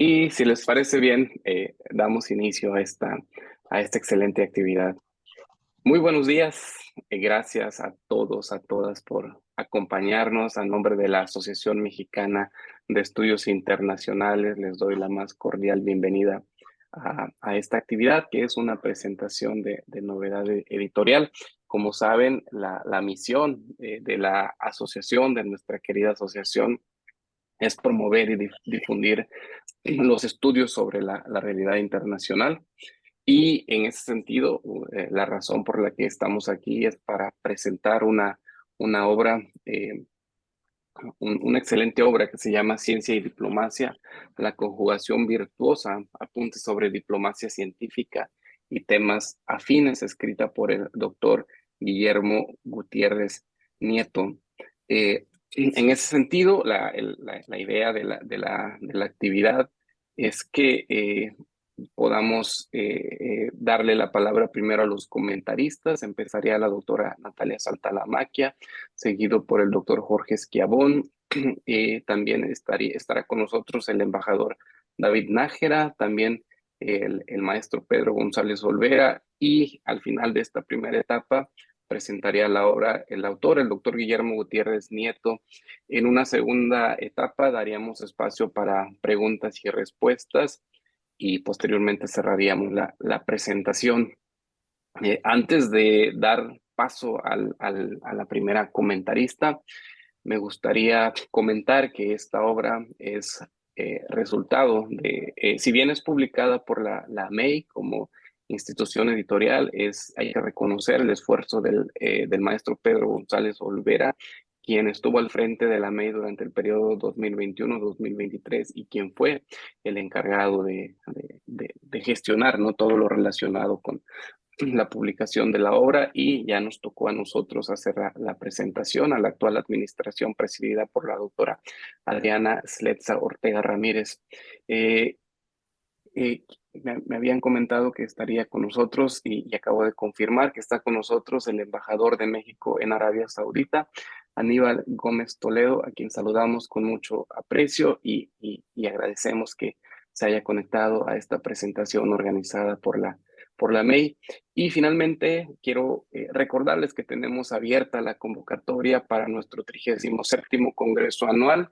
Y si les parece bien, damos inicio a esta excelente actividad. Muy buenos días, gracias a todos, a todas por acompañarnos. A nombre de la Asociación Mexicana de Estudios Internacionales, les doy la más cordial bienvenida a esta actividad, que es una presentación de novedad editorial. Como saben, la misión de la asociación, de nuestra querida asociación, es promover y difundir los estudios sobre la realidad internacional. Y en ese sentido, la razón por la que estamos aquí es para presentar una obra, una excelente obra que se llama Ciencia y Diplomacia, la conjugación virtuosa, apuntes sobre diplomacia científica y temas afines, escrita por el doctor Guillermo Gutiérrez Nieto. En ese sentido, la idea de la actividad es que podamos darle la palabra primero a los comentaristas. Empezaría la doctora Natalia Saltalamacchia, seguido por el doctor Jorge Schiavón. También estará con nosotros el embajador David Nájera, también el maestro Pedro González Olvera, y al final de esta primera etapa presentaría la obra el autor, el doctor Guillermo Gutiérrez Nieto. En una segunda etapa daríamos espacio para preguntas y respuestas y posteriormente cerraríamos la presentación. Antes de dar paso a la primera comentarista, me gustaría comentar que esta obra es resultado si bien es publicada por la MEI como institución editorial, hay que reconocer el esfuerzo del maestro Pedro González Olvera, quien estuvo al frente de la MEI durante el periodo 2021-2023 y quien fue el encargado de gestionar, ¿no?, todo lo relacionado con la publicación de la obra, y ya nos tocó a nosotros hacer la presentación a la actual administración presidida por la doctora Adriana Sletza Ortega Ramírez. Eh, me habían comentado que estaría con nosotros y acabo de confirmar que está con nosotros el embajador de México en Arabia Saudita, Aníbal Gómez Toledo, a quien saludamos con mucho aprecio y agradecemos que se haya conectado a esta presentación organizada por la MEI. Y finalmente quiero recordarles que tenemos abierta la convocatoria para nuestro 37º Congreso Anual,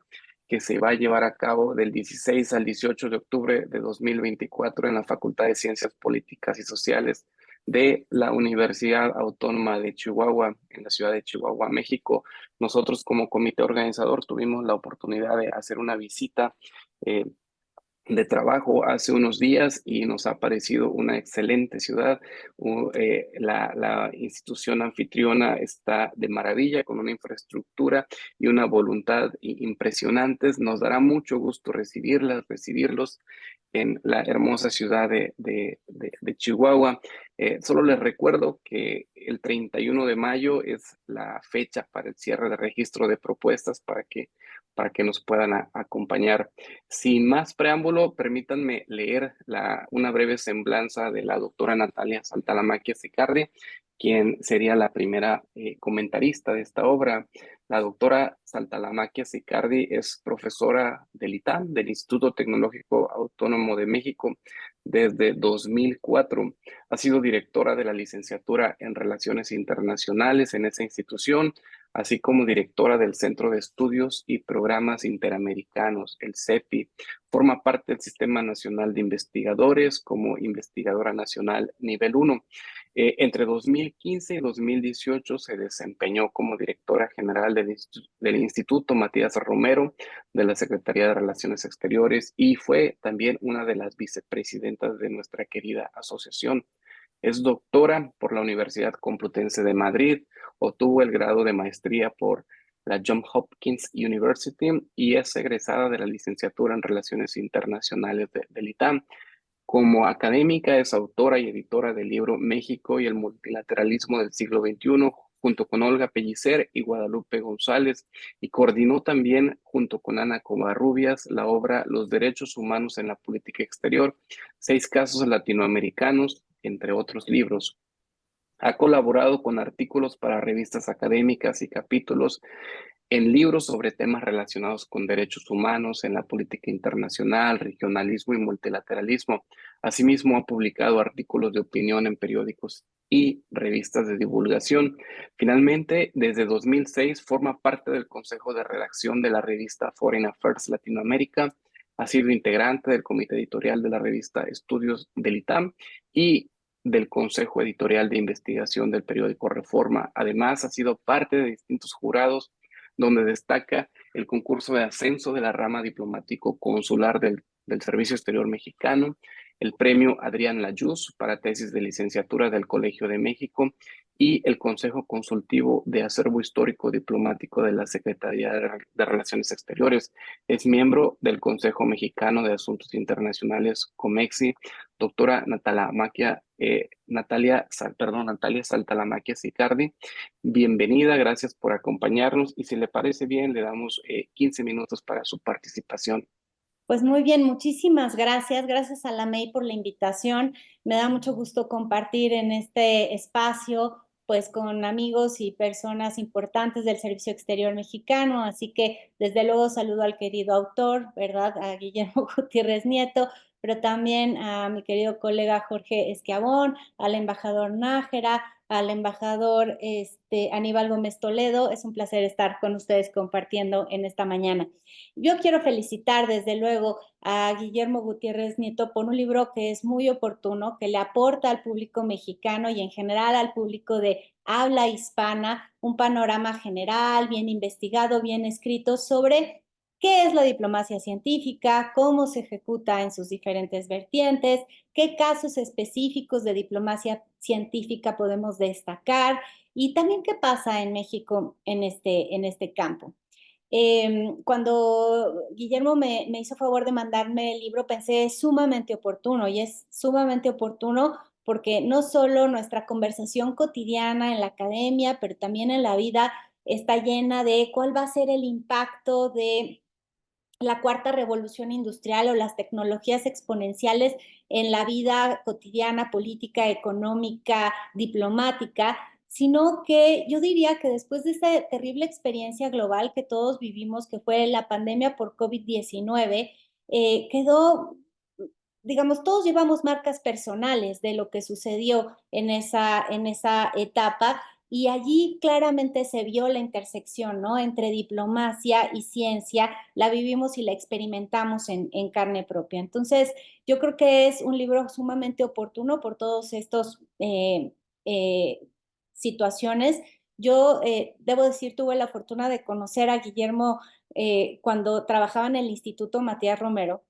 que se va a llevar a cabo del 16 al 18 de octubre de 2024 en la Facultad de Ciencias Políticas y Sociales de la Universidad Autónoma de Chihuahua, en la ciudad de Chihuahua, México. Nosotros como comité organizador tuvimos la oportunidad de hacer una visita eh, de trabajo hace unos días y nos ha parecido una excelente ciudad. La institución anfitriona está de maravilla, con una infraestructura y una voluntad impresionantes. Nos dará mucho gusto recibirlos en la hermosa ciudad de Chihuahua. Solo les recuerdo que el 31 de mayo es la fecha para el cierre de registro de propuestas para que nos puedan acompañar. Sin más preámbulo, permítanme leer una breve semblanza de la doctora Natalia Saltalamacchia Sicardi, quien sería la primera comentarista de esta obra. La doctora Saltalamacchia Sicardi es profesora del ITAM, del Instituto Tecnológico Autónomo de México, desde 2004. Ha sido directora de la licenciatura en Relaciones Internacionales en esa institución, así como directora del Centro de Estudios y Programas Interamericanos, el CEPI. Forma parte del Sistema Nacional de Investigadores como investigadora nacional nivel 1. Entre 2015 y 2018 se desempeñó como directora general del Instituto Matías Romero de la Secretaría de Relaciones Exteriores y fue también una de las vicepresidentas de nuestra querida asociación. Es doctora por la Universidad Complutense de Madrid, obtuvo el grado de maestría por la Johns Hopkins University y es egresada de la licenciatura en Relaciones Internacionales del ITAM. Como académica es autora y editora del libro México y el multilateralismo del siglo XXI, junto con Olga Pellicer y Guadalupe González, y coordinó también, junto con Ana Covarrubias, la obra Los Derechos Humanos en la Política Exterior, 6 casos latinoamericanos, entre otros libros. Ha colaborado con artículos para revistas académicas y capítulos en libros sobre temas relacionados con derechos humanos, en la política internacional, regionalismo y multilateralismo. Asimismo, ha publicado artículos de opinión en periódicos y revistas de divulgación. Finalmente, desde 2006 forma parte del consejo de redacción de la revista Foreign Affairs Latinoamérica. Ha sido integrante del comité editorial de la revista Estudios del ITAM y del consejo editorial de investigación del periódico Reforma. Además, ha sido parte de distintos jurados donde destaca el concurso de ascenso de la rama diplomático consular del Servicio Exterior Mexicano, el premio Adrián Layuz para tesis de licenciatura del Colegio de México y el Consejo Consultivo de Acervo Histórico Diplomático de la Secretaría de Relaciones Exteriores. Es miembro del Consejo Mexicano de Asuntos Internacionales, COMEXI. Doctora Natalia Saltalamaquia Sicardi, bienvenida, gracias por acompañarnos y si le parece bien, le damos 15 minutos para su participación. Pues muy bien, muchísimas gracias. Gracias a la MEI por la invitación. Me da mucho gusto compartir en este espacio, pues con amigos y personas importantes del Servicio Exterior Mexicano. Así que desde luego saludo al querido autor, ¿verdad? A Guillermo Gutiérrez Nieto, pero también a mi querido colega Jorge Esquiabón, al embajador Nájera, al embajador Aníbal Gómez Toledo. Es un placer estar con ustedes compartiendo en esta mañana. Yo quiero felicitar desde luego a Guillermo Gutiérrez Nieto por un libro que es muy oportuno, que le aporta al público mexicano y en general al público de habla hispana un panorama general, bien investigado, bien escrito sobre qué es la diplomacia científica, cómo se ejecuta en sus diferentes vertientes, qué casos específicos de diplomacia científica podemos destacar y también qué pasa en México en este campo. Cuando Guillermo me hizo favor de mandarme el libro, pensé es sumamente oportuno y es sumamente oportuno porque no solo nuestra conversación cotidiana en la academia, pero también en la vida está llena de cuál va a ser el impacto de la cuarta revolución industrial o las tecnologías exponenciales en la vida cotidiana, política, económica, diplomática, sino que yo diría que después de esta terrible experiencia global que todos vivimos, que fue la pandemia por COVID-19, quedó, digamos, todos llevamos marcas personales de lo que sucedió en esa etapa y allí claramente se vio la intersección, ¿no? Entre diplomacia y ciencia, la vivimos y la experimentamos en carne propia. Entonces, yo creo que es un libro sumamente oportuno por todos estos eh, situaciones. Yo, debo decir, tuve la fortuna de conocer a Guillermo cuando trabajaba en el Instituto Matías Romero,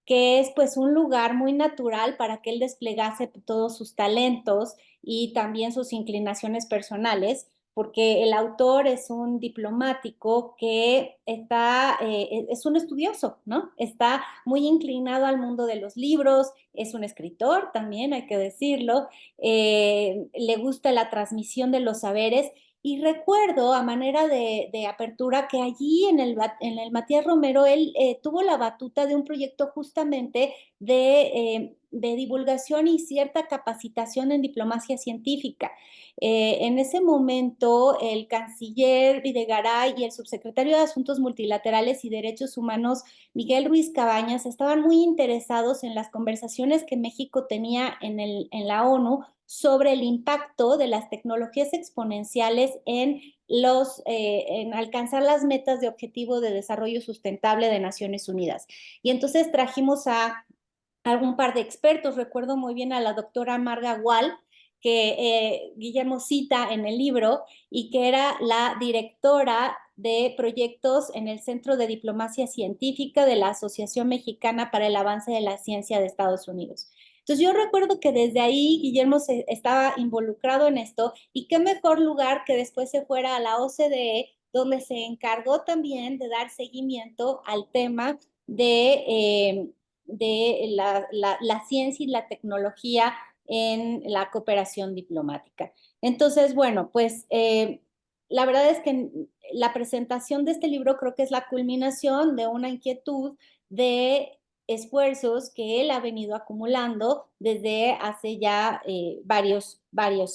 que es pues un lugar muy natural para que él desplegase todos sus talentos y también sus inclinaciones personales, porque el autor es un diplomático que es un estudioso, ¿no? Está muy inclinado al mundo de los libros, es un escritor también, hay que decirlo, le gusta la transmisión de los saberes y recuerdo a manera de apertura que allí en el Matías Romero él tuvo la batuta de un proyecto justamente de divulgación y cierta capacitación en diplomacia científica. En ese momento el canciller Videgaray y el subsecretario de Asuntos Multilaterales y Derechos Humanos Miguel Ruiz Cabañas estaban muy interesados en las conversaciones que México tenía en la ONU sobre el impacto de las tecnologías exponenciales en alcanzar las metas de objetivo de desarrollo sustentable de Naciones Unidas. Y entonces trajimos a algún par de expertos, recuerdo muy bien a la doctora Marga Wall, que Guillermo cita en el libro y que era la directora de proyectos en el Centro de Diplomacia Científica de la Asociación Mexicana para el Avance de la Ciencia de Estados Unidos. Entonces yo recuerdo que desde ahí Guillermo estaba involucrado en esto y qué mejor lugar que después se fuera a la OCDE, donde se encargó también de dar seguimiento al tema de la ciencia y la tecnología en la cooperación diplomática. Entonces, bueno, pues la verdad es que la presentación de este libro creo que es la culminación de una inquietud de esfuerzos que él ha venido acumulando desde hace ya varios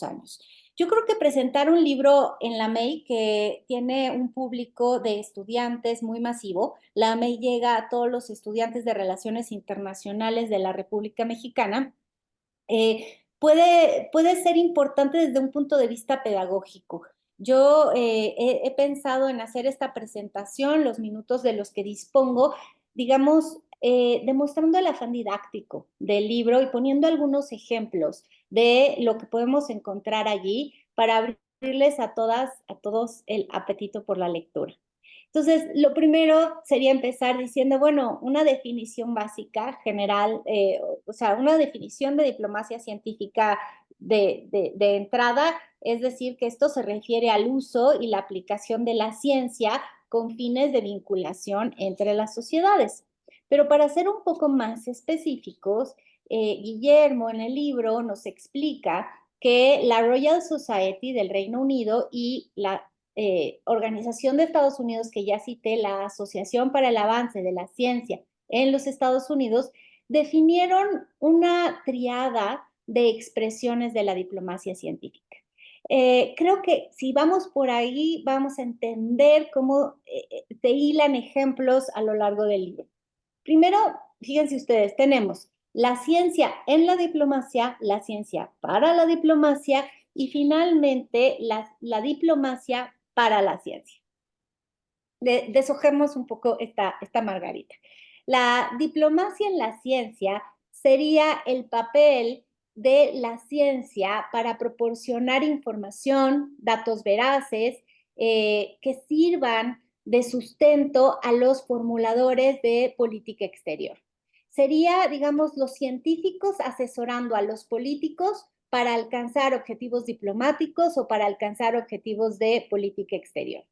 años. Yo creo que presentar un libro en la MEI que tiene un público de estudiantes muy masivo, la MEI llega a todos los estudiantes de Relaciones Internacionales de la República Mexicana, puede ser importante desde un punto de vista pedagógico. Yo he pensado en hacer esta presentación, los minutos de los que dispongo, digamos, demostrando el afán didáctico del libro y poniendo algunos ejemplos de lo que podemos encontrar allí para abrirles a todas, a todos el apetito por la lectura. Entonces, lo primero sería empezar diciendo, bueno, una definición básica, general, o sea, una definición de diplomacia científica de entrada, es decir, que esto se refiere al uso y la aplicación de la ciencia con fines de vinculación entre las sociedades. Pero para ser un poco más específicos, Guillermo en el libro nos explica que la Royal Society del Reino Unido y la Organización de Estados Unidos, que ya cité, la Asociación para el Avance de la Ciencia en los Estados Unidos, definieron una triada de expresiones de la diplomacia científica. Creo que si vamos por ahí, vamos a entender cómo se hilan ejemplos a lo largo del libro. Primero, fíjense ustedes, tenemos la ciencia en la diplomacia, la ciencia para la diplomacia y finalmente la diplomacia para la ciencia. Deshojemos un poco esta margarita. La diplomacia en la ciencia sería el papel de la ciencia para proporcionar información, datos veraces, que sirvan de sustento a los formuladores de política exterior. Sería, digamos, los científicos asesorando a los políticos para alcanzar objetivos diplomáticos o para alcanzar objetivos de política exterior.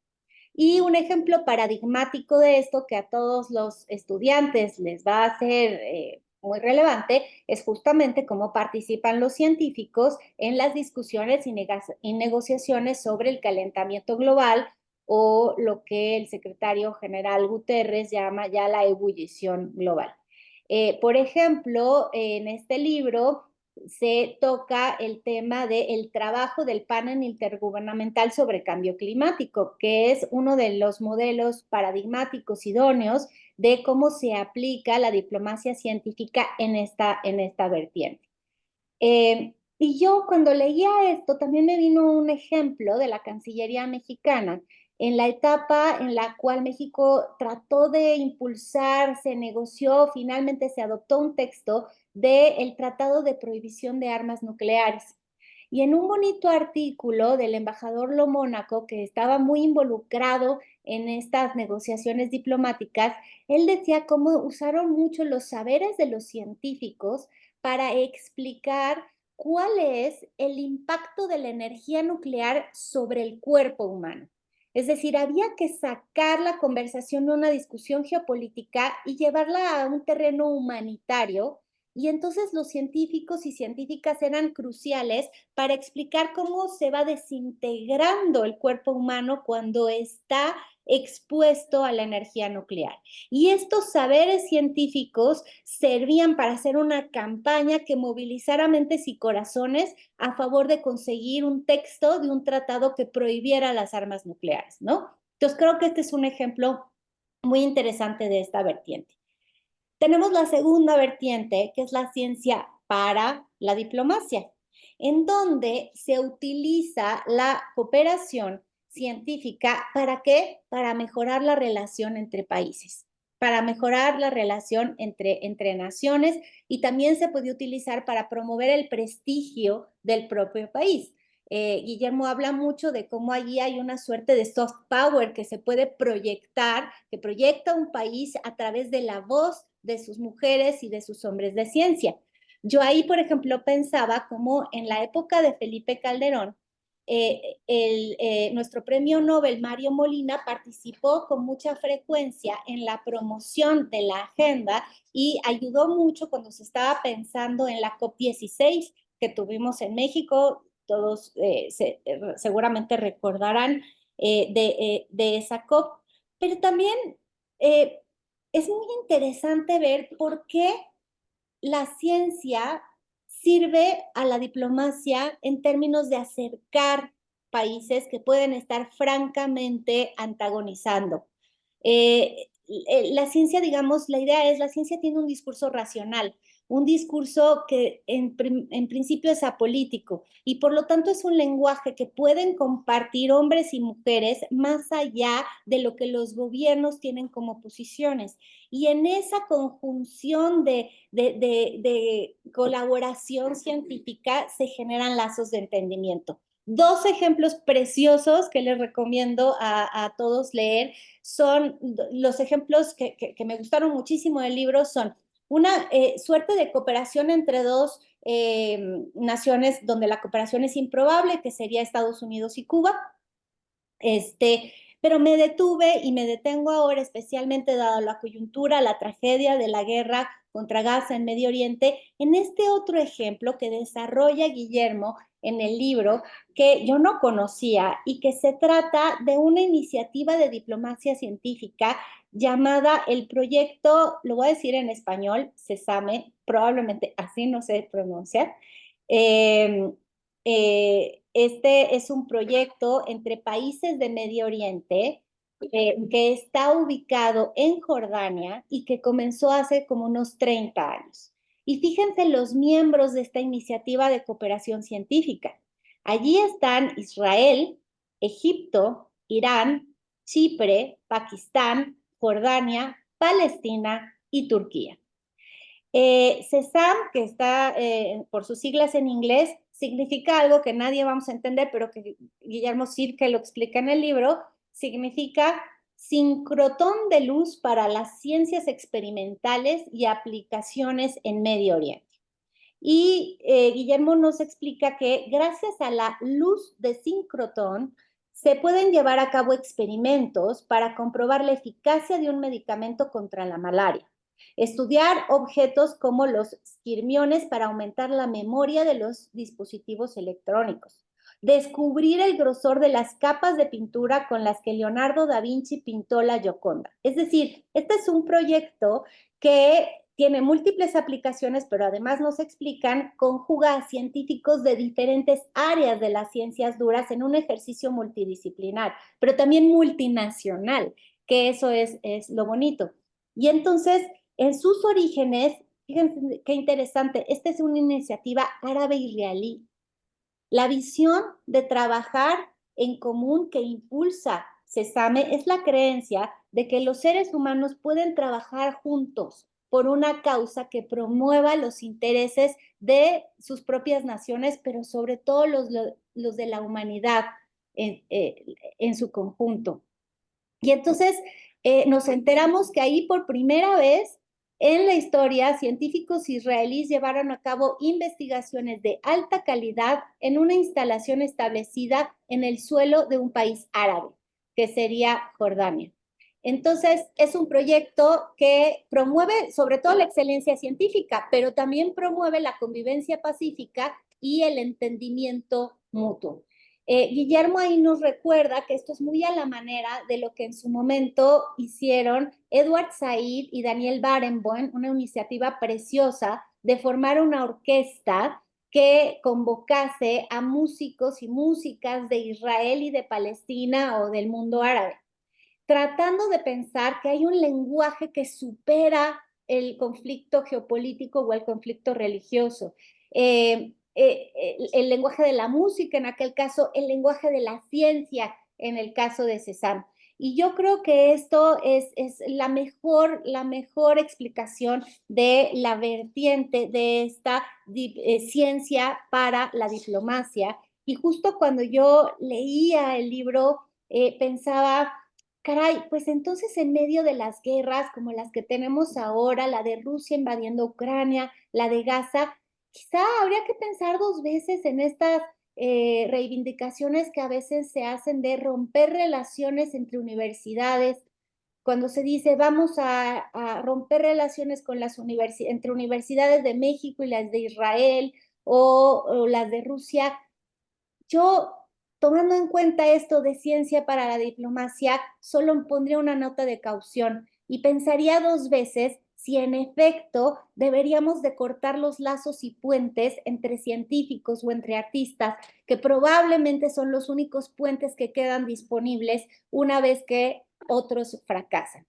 Y un ejemplo paradigmático de esto que a todos los estudiantes les va a ser muy relevante es justamente cómo participan los científicos en las discusiones y negociaciones sobre el calentamiento global o lo que el secretario general Guterres llama ya la ebullición global. Por ejemplo, en este libro se toca el tema del trabajo del panel intergubernamental sobre cambio climático, que es uno de los modelos paradigmáticos idóneos de cómo se aplica la diplomacia científica en esta vertiente. Y yo cuando leía esto también me vino un ejemplo de la Cancillería mexicana en la etapa en la cual México trató de impulsar, se negoció, finalmente se adoptó un texto del Tratado de Prohibición de Armas Nucleares. Y en un bonito artículo del embajador Lo Mónaco, que estaba muy involucrado en estas negociaciones diplomáticas, él decía cómo usaron mucho los saberes de los científicos para explicar cuál es el impacto de la energía nuclear sobre el cuerpo humano. Es decir, había que sacar la conversación de una discusión geopolítica y llevarla a un terreno humanitario. Y entonces los científicos y científicas eran cruciales para explicar cómo se va desintegrando el cuerpo humano cuando está expuesto a la energía nuclear. Y estos saberes científicos servían para hacer una campaña que movilizara mentes y corazones a favor de conseguir un texto de un tratado que prohibiera las armas nucleares, ¿no? Entonces creo que este es un ejemplo muy interesante de esta vertiente. Tenemos la segunda vertiente, que es la ciencia para la diplomacia, en donde se utiliza la cooperación científica, ¿para qué? Para mejorar la relación entre países, para mejorar la relación entre naciones y también se puede utilizar para promover el prestigio del propio país. Guillermo habla mucho de cómo allí hay una suerte de soft power que se puede proyectar, que proyecta un país a través de la voz de sus mujeres y de sus hombres de ciencia. Yo ahí, por ejemplo, pensaba como en la época de Felipe Calderón, nuestro premio Nobel Mario Molina participó con mucha frecuencia en la promoción de la agenda y ayudó mucho cuando se estaba pensando en la COP16 que tuvimos en México. Todos seguramente recordarán de esa COP, pero también eh, es muy interesante ver por qué la ciencia sirve a la diplomacia en términos de acercar países que pueden estar francamente antagonizando. La ciencia, digamos, la idea es, la ciencia tiene un discurso racional, un discurso que en principio es apolítico y por lo tanto es un lenguaje que pueden compartir hombres y mujeres más allá de lo que los gobiernos tienen como posiciones. Y en esa conjunción de colaboración científica se generan lazos de entendimiento. Dos ejemplos preciosos que les recomiendo a todos leer son los ejemplos que me gustaron muchísimo del libro son una suerte de cooperación entre dos naciones donde la cooperación es improbable, que sería Estados Unidos y Cuba. Pero me detuve y me detengo ahora, especialmente dada la coyuntura, la tragedia de la guerra contra Gaza en Medio Oriente, en este otro ejemplo que desarrolla Guillermo en el libro, que yo no conocía y que se trata de una iniciativa de diplomacia científica llamada el proyecto, lo voy a decir en español, SESAME, probablemente así no se pronuncia. Este es un proyecto entre países de Medio Oriente que está ubicado en Jordania y que comenzó hace como unos 30 años. Y fíjense los miembros de esta iniciativa de cooperación científica. Allí están Israel, Egipto, Irán, Chipre, Pakistán, Jordania, Palestina y Turquía. CESAM, que está por sus siglas en inglés, significa algo que nadie vamos a entender, pero que Guillermo Sirke lo explica en el libro, significa sincrotón de luz para las ciencias experimentales y aplicaciones en Medio Oriente. Y Guillermo nos explica que gracias a la luz de sincrotón se pueden llevar a cabo experimentos para comprobar la eficacia de un medicamento contra la malaria. Estudiar objetos como los esquirmiones para aumentar la memoria de los dispositivos electrónicos. Descubrir el grosor de las capas de pintura con las que Leonardo da Vinci pintó la Gioconda. Es decir, este es un proyecto que tiene múltiples aplicaciones, pero además nos explican, conjuga a científicos de diferentes áreas de las ciencias duras en un ejercicio multidisciplinar, pero también multinacional, que eso es lo bonito. Y entonces, en sus orígenes, fíjense qué interesante, esta es una iniciativa árabe-israelí. La visión de trabajar en común que impulsa Sesame es la creencia de que los seres humanos pueden trabajar juntos por una causa que promueva los intereses de sus propias naciones, pero sobre todo los de la humanidad en su conjunto. Y entonces nos enteramos que ahí por primera vez en la historia, científicos israelíes llevaron a cabo investigaciones de alta calidad en una instalación establecida en el suelo de un país árabe, que sería Jordania. Entonces, es un proyecto que promueve sobre todo la excelencia científica, pero también promueve la convivencia pacífica y el entendimiento mutuo. Guillermo ahí nos recuerda que esto es muy a la manera de lo que en su momento hicieron Edward Said y Daniel Barenboim, una iniciativa preciosa de formar una orquesta que convocase a músicos y músicas de Israel y de Palestina o del mundo árabe, tratando de pensar que hay un lenguaje que supera el conflicto geopolítico o el conflicto religioso. El lenguaje de la música, en aquel caso, el lenguaje de la ciencia, en el caso de Cézanne. Y yo creo que esto es la mejor explicación de la vertiente de esta ciencia para la diplomacia. Y justo cuando yo leía el libro, pensaba, caray, pues entonces en medio de las guerras como las que tenemos ahora, la de Rusia invadiendo Ucrania, la de Gaza, quizá habría que pensar dos veces en estas reivindicaciones que a veces se hacen de romper relaciones entre universidades, cuando se dice vamos a romper relaciones con entre universidades de México y las de Israel o las de Rusia. Yo, tomando en cuenta esto de ciencia para la diplomacia, solo pondría una nota de caución y pensaría dos veces si en efecto deberíamos de cortar los lazos y puentes entre científicos o entre artistas, que probablemente son los únicos puentes que quedan disponibles una vez que otros fracasan.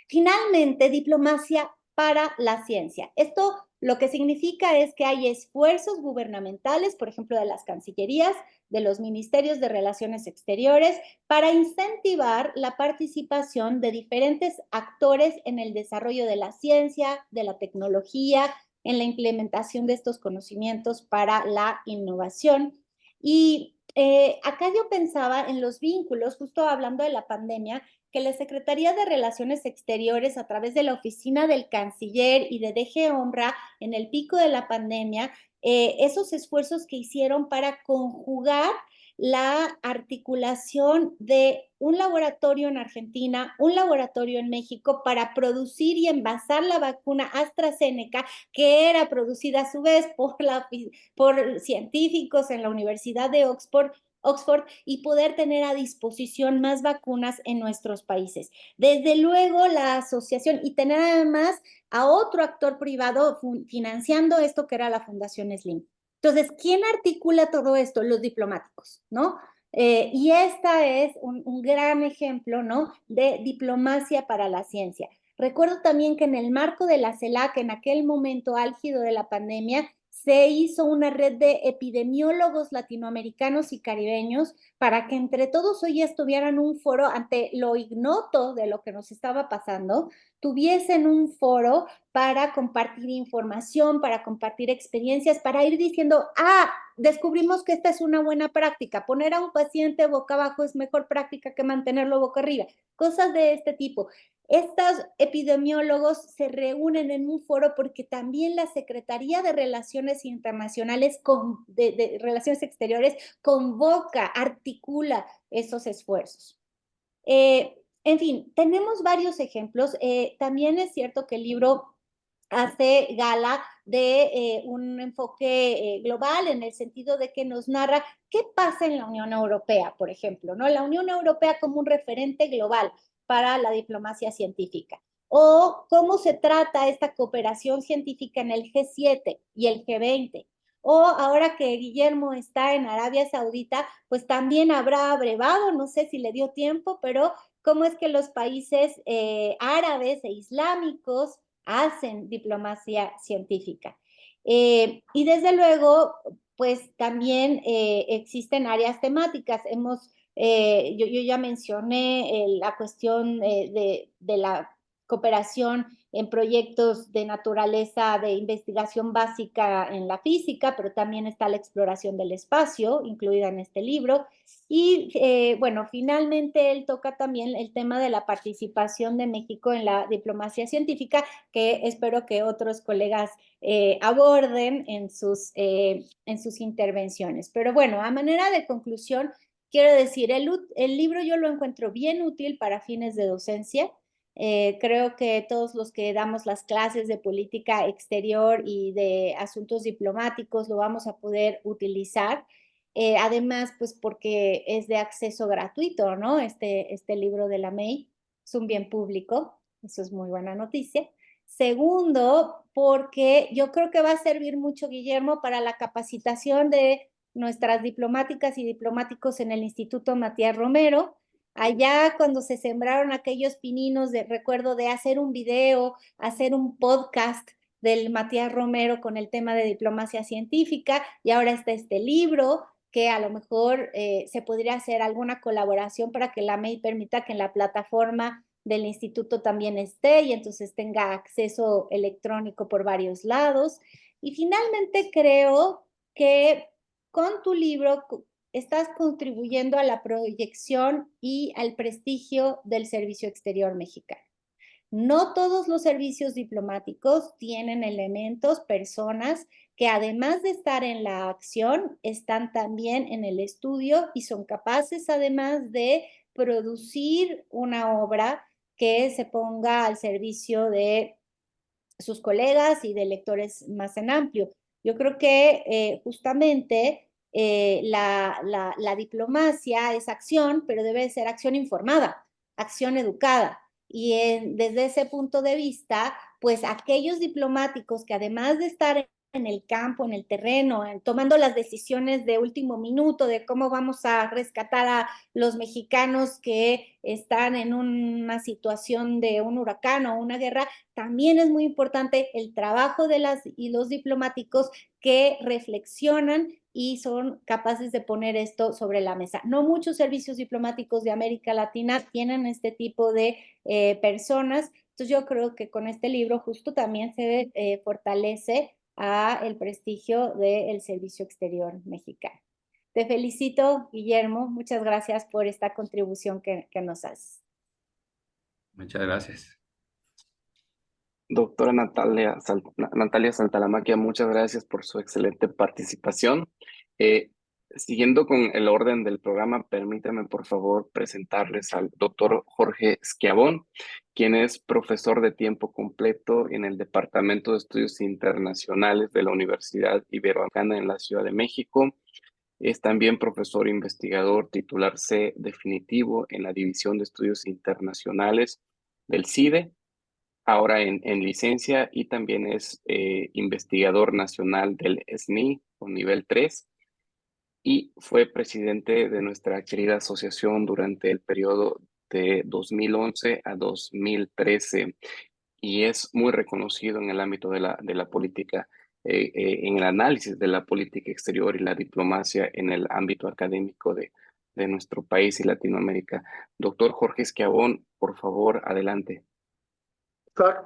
Finalmente, diplomacia para la ciencia. Esto lo que significa es que hay esfuerzos gubernamentales, por ejemplo, de las cancillerías, de los ministerios de Relaciones Exteriores, para incentivar la participación de diferentes actores en el desarrollo de la ciencia, de la tecnología, en la implementación de estos conocimientos para la innovación. Y acá yo pensaba en los vínculos, justo hablando de la pandemia, que la Secretaría de Relaciones Exteriores, a través de la Oficina del Canciller y de DG Honra, en el pico de la pandemia, esos esfuerzos que hicieron para conjugar la articulación de un laboratorio en Argentina, un laboratorio en México para producir y envasar la vacuna AstraZeneca, que era producida a su vez por científicos en la Universidad de Oxford y poder tener a disposición más vacunas en nuestros países. Desde luego, la asociación y tener además a otro actor privado financiando esto que era la Fundación Slim. Entonces, ¿quién articula todo esto? Los diplomáticos, ¿no? Y esta es un gran ejemplo, ¿no? De diplomacia para la ciencia. Recuerdo también que en el marco de la CELAC, en aquel momento álgido de la pandemia, se hizo una red de epidemiólogos latinoamericanos y caribeños para que entre todos hoy estuvieran un foro ante lo ignoto de lo que nos estaba pasando, tuviesen un foro para compartir información, para compartir experiencias, para ir diciendo, descubrimos que esta es una buena práctica, poner a un paciente boca abajo es mejor práctica que mantenerlo boca arriba, cosas de este tipo. Estos epidemiólogos se reúnen en un foro porque también la Secretaría de Relaciones Internacionales, de Relaciones Exteriores, convoca, articula esos esfuerzos. En fin, tenemos varios ejemplos. También es cierto que el libro hace gala de un enfoque global en el sentido de que nos narra qué pasa en la Unión Europea, por ejemplo, ¿no? La Unión Europea como un referente global para la diplomacia científica. O cómo se trata esta cooperación científica en el G7 y el G20. O ahora que Guillermo está en Arabia Saudita, pues también habrá abrevado, no sé si le dio tiempo, pero cómo es que los países árabes e islámicos hacen diplomacia científica. Y desde luego, pues también existen áreas temáticas. Yo ya mencioné la cuestión de la cooperación en proyectos de naturaleza de investigación básica en la física, pero también está la exploración del espacio, incluida en este libro. Y bueno, finalmente él toca también el tema de la participación de México en la diplomacia científica, que espero que otros colegas aborden en sus intervenciones. Pero bueno, a manera de conclusión, quiero decir, el libro yo lo encuentro bien útil para fines de docencia. Creo que todos los que damos las clases de política exterior y de asuntos diplomáticos lo vamos a poder utilizar. Además, pues porque es de acceso gratuito, ¿no? Este libro de la MEI es un bien público, eso es muy buena noticia. Segundo, porque yo creo que va a servir mucho, Guillermo, para la capacitación de nuestras diplomáticas y diplomáticos en el Instituto Matías Romero. Allá cuando se sembraron aquellos pininos recuerdo de hacer un video, hacer un podcast del Matías Romero con el tema de diplomacia científica, y ahora está este libro que a lo mejor se podría hacer alguna colaboración para que la MEI permita que en la plataforma del instituto también esté y entonces tenga acceso electrónico por varios lados. Y finalmente creo que con tu libro estás contribuyendo a la proyección y al prestigio del servicio exterior mexicano. No todos los servicios diplomáticos tienen elementos, personas que además de estar en la acción, están también en el estudio y son capaces además de producir una obra que se ponga al servicio de sus colegas y de lectores más en amplio. Yo creo que justamente la diplomacia es acción, pero debe ser acción informada, acción educada. Y desde ese punto de vista, pues aquellos diplomáticos que además de estar en el campo, en el terreno, tomando las decisiones de último minuto de cómo vamos a rescatar a los mexicanos que están en una situación de un huracán o una guerra, también es muy importante el trabajo de las y los diplomáticos que reflexionan y son capaces de poner esto sobre la mesa. No muchos servicios diplomáticos de América Latina tienen este tipo de personas. Entonces yo creo que con este libro justo también se fortalece a el prestigio del servicio exterior mexicano. Te felicito, Guillermo. Muchas gracias por esta contribución que nos haces. Muchas gracias. Doctora Natalia Santalamaquia, muchas gracias por su excelente participación. Siguiendo con el orden del programa, permítame por favor presentarles al doctor Jorge Schiavón, quien es profesor de tiempo completo en el Departamento de Estudios Internacionales de la Universidad Iberoamericana en la Ciudad de México. Es también profesor investigador titular C definitivo en la División de Estudios Internacionales del CIDE, ahora en licencia, y también es investigador nacional del SNI con nivel 3 y fue presidente de nuestra querida asociación durante el periodo de 2011 a 2013 y es muy reconocido en el ámbito de la política, en el análisis de la política exterior y la diplomacia en el ámbito académico de nuestro país y Latinoamérica. Doctor Jorge Schiavón, por favor, adelante.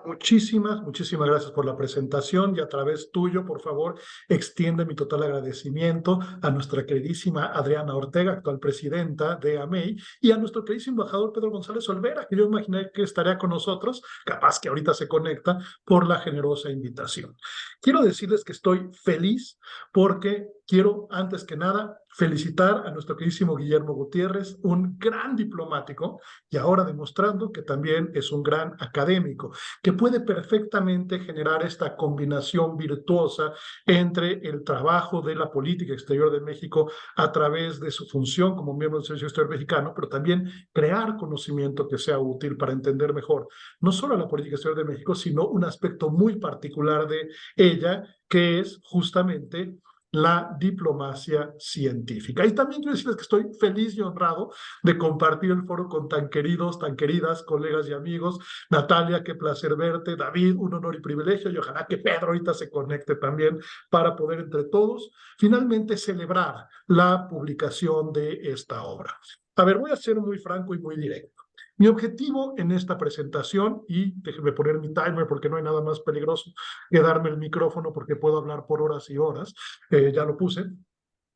Muchísimas gracias por la presentación y a través tuyo, por favor, extiende mi total agradecimiento a nuestra queridísima Adriana Ortega, actual presidenta de AMEI, y a nuestro queridísimo embajador Pedro González Olvera, que yo imaginé que estaría con nosotros, capaz que ahorita se conecta, por la generosa invitación. Quiero decirles que estoy feliz porque quiero, antes que nada, felicitar a nuestro queridísimo Guillermo Gutiérrez, un gran diplomático y ahora demostrando que también es un gran académico, que puede perfectamente generar esta combinación virtuosa entre el trabajo de la política exterior de México a través de su función como miembro del Servicio Exterior Mexicano, pero también crear conocimiento que sea útil para entender mejor no solo la política exterior de México, sino un aspecto muy particular de ella, que es justamente la diplomacia científica. Y también quiero decirles que estoy feliz y honrado de compartir el foro con tan queridos, tan queridas colegas y amigos. Natalia, qué placer verte. David, un honor y privilegio. Y ojalá que Pedro ahorita se conecte también para poder entre todos finalmente celebrar la publicación de esta obra. A ver, voy a ser muy franco y muy directo. Mi objetivo en esta presentación, y déjenme poner mi timer porque no hay nada más peligroso que darme el micrófono porque puedo hablar por horas y horas, ya lo puse,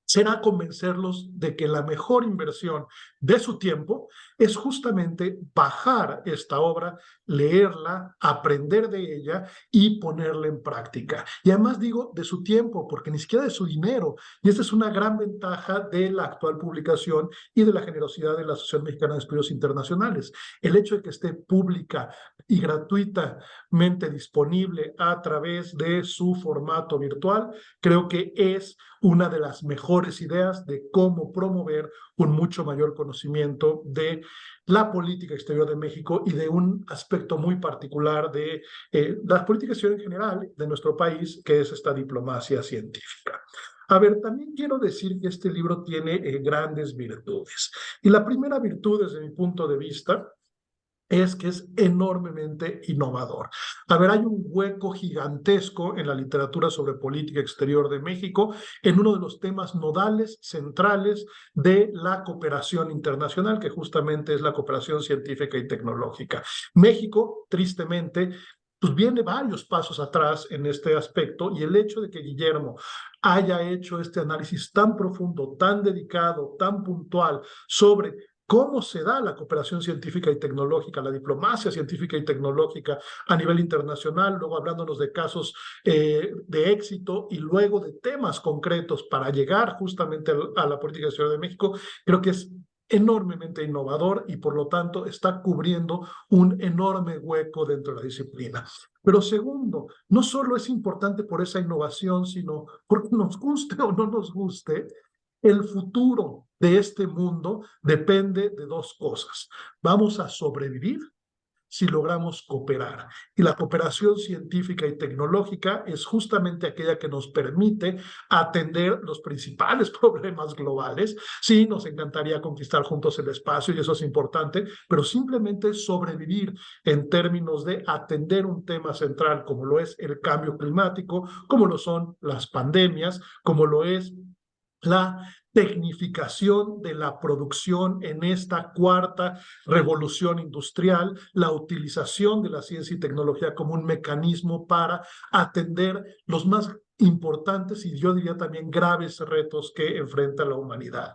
será convencerlos de que la mejor inversión de su tiempo es justamente bajar esta obra, leerla, aprender de ella y ponerla en práctica. Y además digo de su tiempo, porque ni siquiera de su dinero. Y esta es una gran ventaja de la actual publicación y de la generosidad de la Asociación Mexicana de Estudios Internacionales. El hecho de que esté pública y gratuitamente disponible a través de su formato virtual, creo que es una de las mejores ideas de cómo promover un mucho mayor conocimiento de la política exterior de México y de un aspecto muy particular de la política exterior en general de nuestro país, que es esta diplomacia científica. A ver, también quiero decir que este libro tiene grandes virtudes. Y la primera virtud, desde mi punto de vista, es que es enormemente innovador. A ver, hay un hueco gigantesco en la literatura sobre política exterior de México en uno de los temas nodales, centrales de la cooperación internacional, que justamente es la cooperación científica y tecnológica. México, tristemente, pues viene varios pasos atrás en este aspecto y el hecho de que Guillermo haya hecho este análisis tan profundo, tan dedicado, tan puntual sobre cómo se da la cooperación científica y tecnológica, la diplomacia científica y tecnológica a nivel internacional, luego hablándonos de casos de éxito y luego de temas concretos para llegar justamente a la política exterior de México, creo que es enormemente innovador y por lo tanto está cubriendo un enorme hueco dentro de la disciplina. Pero segundo, no solo es importante por esa innovación, sino porque nos guste o no nos guste, el futuro de este mundo depende de dos cosas. ¿Vamos a sobrevivir? si logramos cooperar. Y la cooperación científica y tecnológica es justamente aquella que nos permite atender los principales problemas globales. Sí, nos encantaría conquistar juntos el espacio y eso es importante, pero simplemente sobrevivir en términos de atender un tema central como lo es el cambio climático, como lo son las pandemias, como lo es la tecnificación de la producción en esta cuarta revolución industrial, la utilización de la ciencia y tecnología como un mecanismo para atender los más importantes y yo diría también graves retos que enfrenta la humanidad.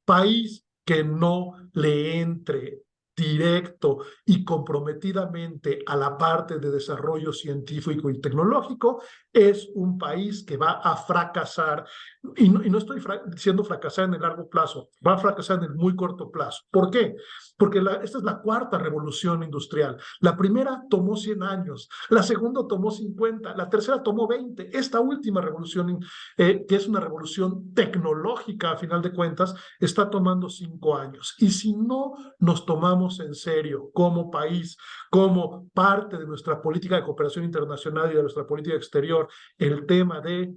País que no le entre directo y comprometidamente a la parte de desarrollo científico y tecnológico, es un país que va a fracasar, y no estoy diciendo fracasar en el largo plazo, va a fracasar en el muy corto plazo. ¿Por qué? Porque esta es la cuarta revolución industrial. La primera tomó 100 años, la segunda tomó 50, la tercera tomó 20. Esta última revolución, que es una revolución tecnológica a final de cuentas, está tomando 5 años. Y si no nos tomamos en serio como país, como parte de nuestra política de cooperación internacional y de nuestra política exterior, el tema de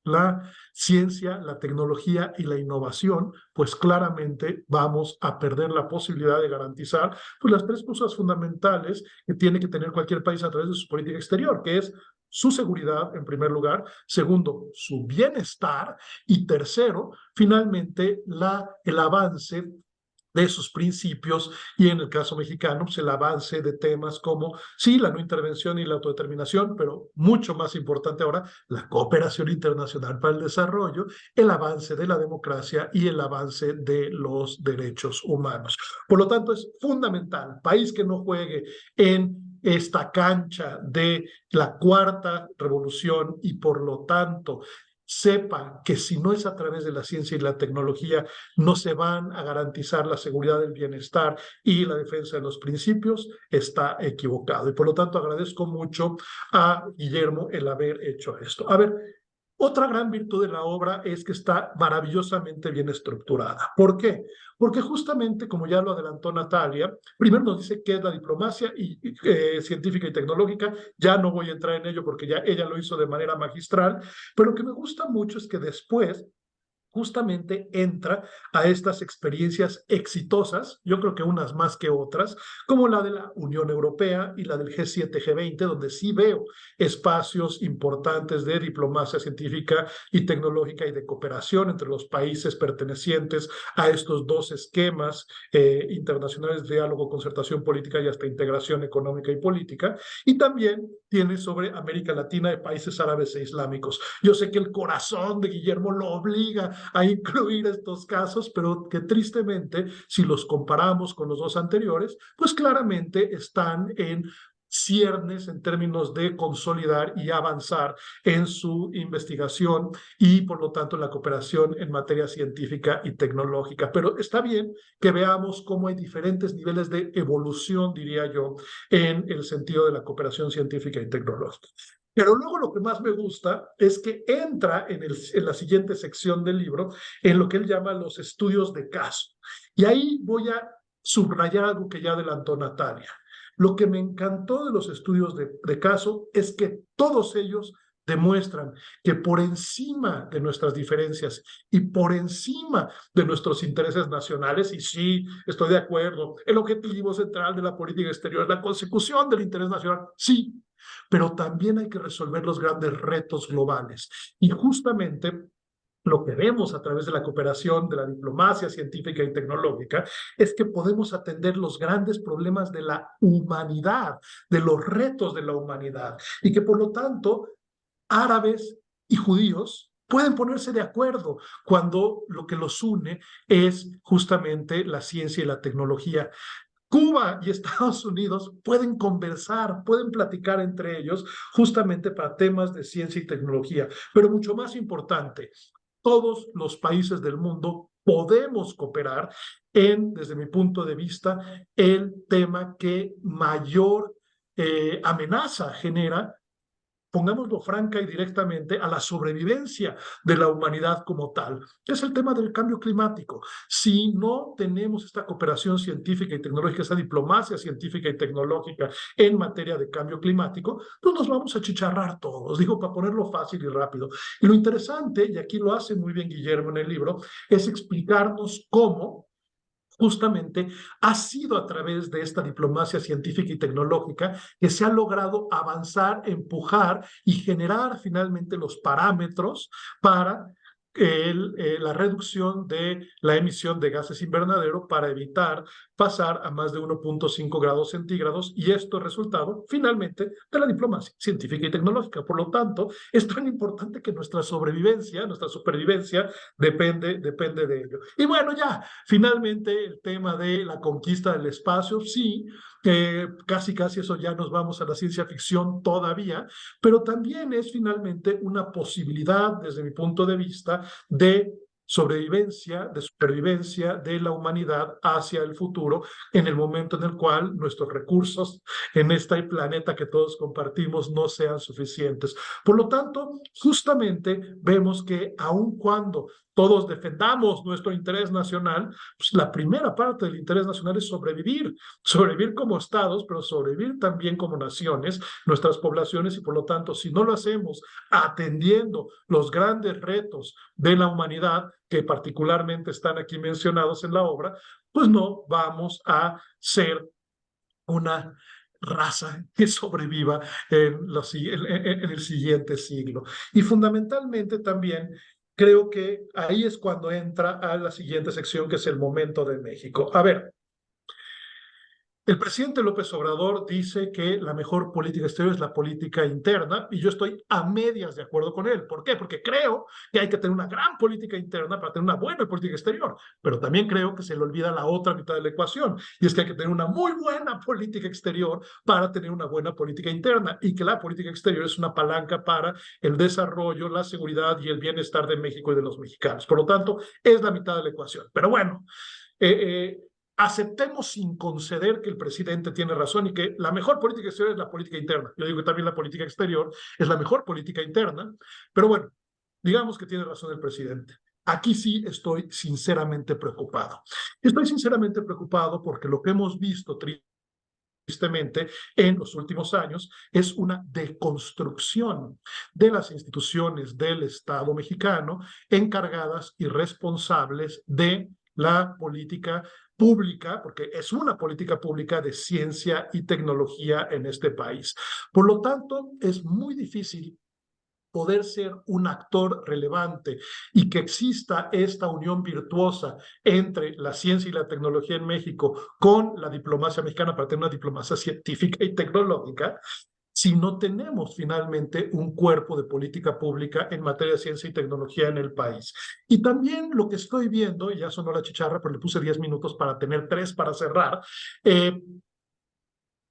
la ciencia, la tecnología y la innovación, pues claramente vamos a perder la posibilidad de garantizar pues, las tres cosas fundamentales que tiene que tener cualquier país a través de su política exterior, que es su seguridad, en primer lugar, segundo, su bienestar y tercero, finalmente, el avance de sus principios y en el caso mexicano, pues el avance de temas como, sí, la no intervención y la autodeterminación, pero mucho más importante ahora, la cooperación internacional para el desarrollo, el avance de la democracia y el avance de los derechos humanos. Por lo tanto, es fundamental, país que no juegue en esta cancha de la cuarta revolución y por lo tanto sepa que si no es a través de la ciencia y la tecnología, no se van a garantizar la seguridad del bienestar y la defensa de los principios, está equivocado. Y por lo tanto agradezco mucho a Guillermo el haber hecho esto. A ver, otra gran virtud de la obra es que está maravillosamente bien estructurada. ¿Por qué? Porque justamente, como ya lo adelantó Natalia, primero nos dice qué es la diplomacia científica y tecnológica. Ya no voy a entrar en ello porque ya ella lo hizo de manera magistral, pero lo que me gusta mucho es que después justamente entra a estas experiencias exitosas, yo creo que unas más que otras, como la de la Unión Europea y la del G7, G20, donde sí veo espacios importantes de diplomacia científica y tecnológica y de cooperación entre los países pertenecientes a estos dos esquemas internacionales de diálogo, concertación política y hasta integración económica y política, y también tiene sobre América Latina de países árabes e islámicos. Yo sé que el corazón de Guillermo lo obliga a incluir estos casos, pero que tristemente, si los comparamos con los dos anteriores, pues claramente están en ciernes en términos de consolidar y avanzar en su investigación y por lo tanto en la cooperación en materia científica y tecnológica. Pero está bien que veamos cómo hay diferentes niveles de evolución, diría yo, en el sentido de la cooperación científica y tecnológica. Pero luego lo que más me gusta es que entra en la siguiente sección del libro en lo que él llama los estudios de caso. Y ahí voy a subrayar algo que ya adelantó Natalia. Lo que me encantó de los estudios de caso es que todos ellos demuestran que por encima de nuestras diferencias y por encima de nuestros intereses nacionales, y sí, estoy de acuerdo, el objetivo central de la política exterior es la consecución del interés nacional, sí, pero también hay que resolver los grandes retos globales. Y justamente lo que vemos a través de la cooperación, de la diplomacia científica y tecnológica, es que podemos atender los grandes problemas de la humanidad, de los retos de la humanidad, y que por lo tanto árabes y judíos pueden ponerse de acuerdo cuando lo que los une es justamente la ciencia y la tecnología. Cuba y Estados Unidos pueden conversar, pueden platicar entre ellos justamente para temas de ciencia y tecnología, pero mucho más importante, todos los países del mundo podemos cooperar desde mi punto de vista, el tema que mayor amenaza genera pongámoslo franca y directamente, a la sobrevivencia de la humanidad como tal, que es el tema del cambio climático. Si no tenemos esta cooperación científica y tecnológica, esa diplomacia científica y tecnológica en materia de cambio climático, pues nos vamos a chicharrar todos, digo, para ponerlo fácil y rápido. Y lo interesante, y aquí lo hace muy bien Guillermo en el libro, es explicarnos cómo justamente ha sido a través de esta diplomacia científica y tecnológica que se ha logrado avanzar, empujar y generar finalmente los parámetros para la reducción de la emisión de gases invernadero para evitar pasar a más de 1.5 grados centígrados, y esto es resultado finalmente de la diplomacia científica y tecnológica. Por lo tanto, es tan importante que nuestra sobrevivencia, nuestra supervivencia depende de ello. Y bueno, ya, finalmente el tema de la conquista del espacio, sí, casi eso ya nos vamos a la ciencia ficción todavía, pero también es finalmente una posibilidad, desde mi punto de vista, de sobrevivencia, de supervivencia de la humanidad hacia el futuro, en el momento en el cual nuestros recursos en este planeta que todos compartimos no sean suficientes. Por lo tanto, justamente vemos que aun cuando todos defendamos nuestro interés nacional, pues la primera parte del interés nacional es sobrevivir como estados, pero sobrevivir también como naciones, nuestras poblaciones, y por lo tanto, si no lo hacemos atendiendo los grandes retos de la humanidad, que particularmente están aquí mencionados en la obra, pues no vamos a ser una raza que sobreviva en el siguiente siglo. Y fundamentalmente también creo que ahí es cuando entra a la siguiente sección, que es el momento de México. A ver, el presidente López Obrador dice que la mejor política exterior es la política interna, y yo estoy a medias de acuerdo con él. ¿Por qué? Porque creo que hay que tener una gran política interna para tener una buena política exterior, pero también creo que se le olvida la otra mitad de la ecuación, y es que hay que tener una muy buena política exterior para tener una buena política interna, y que la política exterior es una palanca para el desarrollo, la seguridad y el bienestar de México y de los mexicanos. Por lo tanto, es la mitad de la ecuación. Pero bueno, aceptemos sin conceder que el presidente tiene razón y que la mejor política exterior es la política interna. Yo digo que también la política exterior es la mejor política interna, pero bueno, digamos que tiene razón el presidente. Aquí sí estoy sinceramente preocupado. Estoy sinceramente preocupado porque lo que hemos visto tristemente en los últimos años es una deconstrucción de las instituciones del Estado mexicano encargadas y responsables de la política pública, porque es una política pública de ciencia y tecnología en este país. Por lo tanto, es muy difícil poder ser un actor relevante y que exista esta unión virtuosa entre la ciencia y la tecnología en México con la diplomacia mexicana para tener una diplomacia científica y tecnológica, si no tenemos finalmente un cuerpo de política pública en materia de ciencia y tecnología en el país. Y también lo que estoy viendo, y ya sonó la chicharra, pero le puse 10 minutos para tener 3 para cerrar,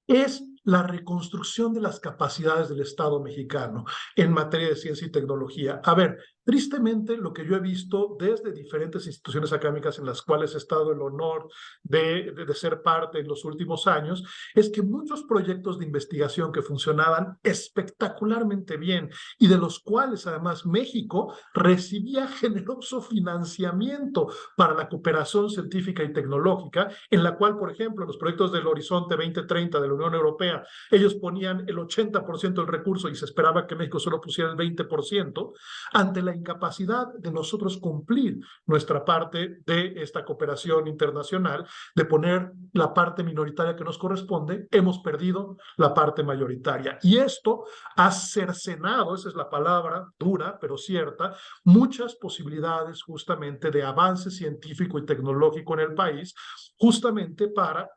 es la reconstrucción de las capacidades del Estado mexicano en materia de ciencia y tecnología. A ver, tristemente, lo que yo he visto desde diferentes instituciones académicas en las cuales he estado el honor de ser parte en los últimos años, es que muchos proyectos de investigación que funcionaban espectacularmente bien y de los cuales además México recibía generoso financiamiento para la cooperación científica y tecnológica, en la cual, por ejemplo, los proyectos del Horizonte 2030 de la Unión Europea, ellos ponían el 80% del recurso y se esperaba que México solo pusiera el 20%, ante la incapacidad de nosotros cumplir nuestra parte de esta cooperación internacional, de poner la parte minoritaria que nos corresponde, hemos perdido la parte mayoritaria. Y esto ha cercenado, esa es la palabra dura, pero cierta, muchas posibilidades justamente de avance científico y tecnológico en el país, justamente para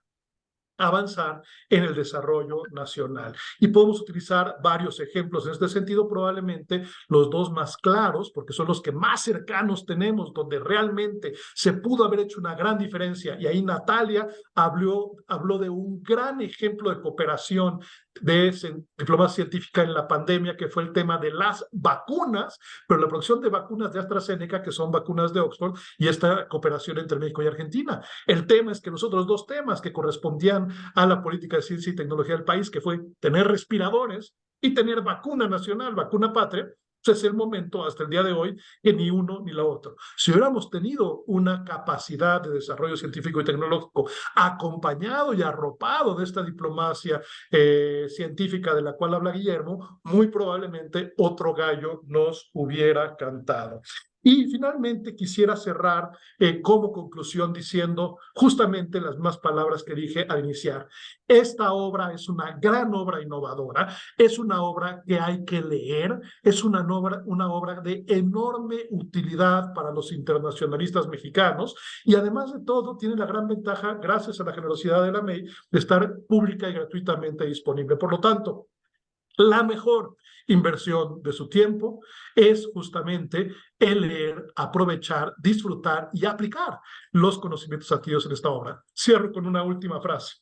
avanzar en el desarrollo nacional. Y podemos utilizar varios ejemplos en este sentido, probablemente los dos más claros, porque son los que más cercanos tenemos, donde realmente se pudo haber hecho una gran diferencia. Y ahí Natalia habló de un gran ejemplo de cooperación de diplomacia científica en la pandemia, que fue el tema de las vacunas, pero la producción de vacunas de AstraZeneca, que son vacunas de Oxford, y esta cooperación entre México y Argentina. El tema es que los otros dos temas que correspondían a la política de ciencia y tecnología del país, que fue tener respiradores y tener vacuna nacional, vacuna patria, pues es el momento hasta el día de hoy que ni uno ni lo otro. Si hubiéramos tenido una capacidad de desarrollo científico y tecnológico acompañado y arropado de esta diplomacia científica de la cual habla Guillermo, muy probablemente otro gallo nos hubiera cantado. Y finalmente quisiera cerrar como conclusión diciendo justamente las más palabras que dije al iniciar. Esta obra es una gran obra innovadora, es una obra que hay que leer, es una obra de enorme utilidad para los internacionalistas mexicanos y además de todo tiene la gran ventaja, gracias a la generosidad de la MEI, de estar pública y gratuitamente disponible. Por lo tanto, la mejor inversión de su tiempo es justamente el leer, aprovechar, disfrutar y aplicar los conocimientos adquiridos en esta obra. Cierro con una última frase.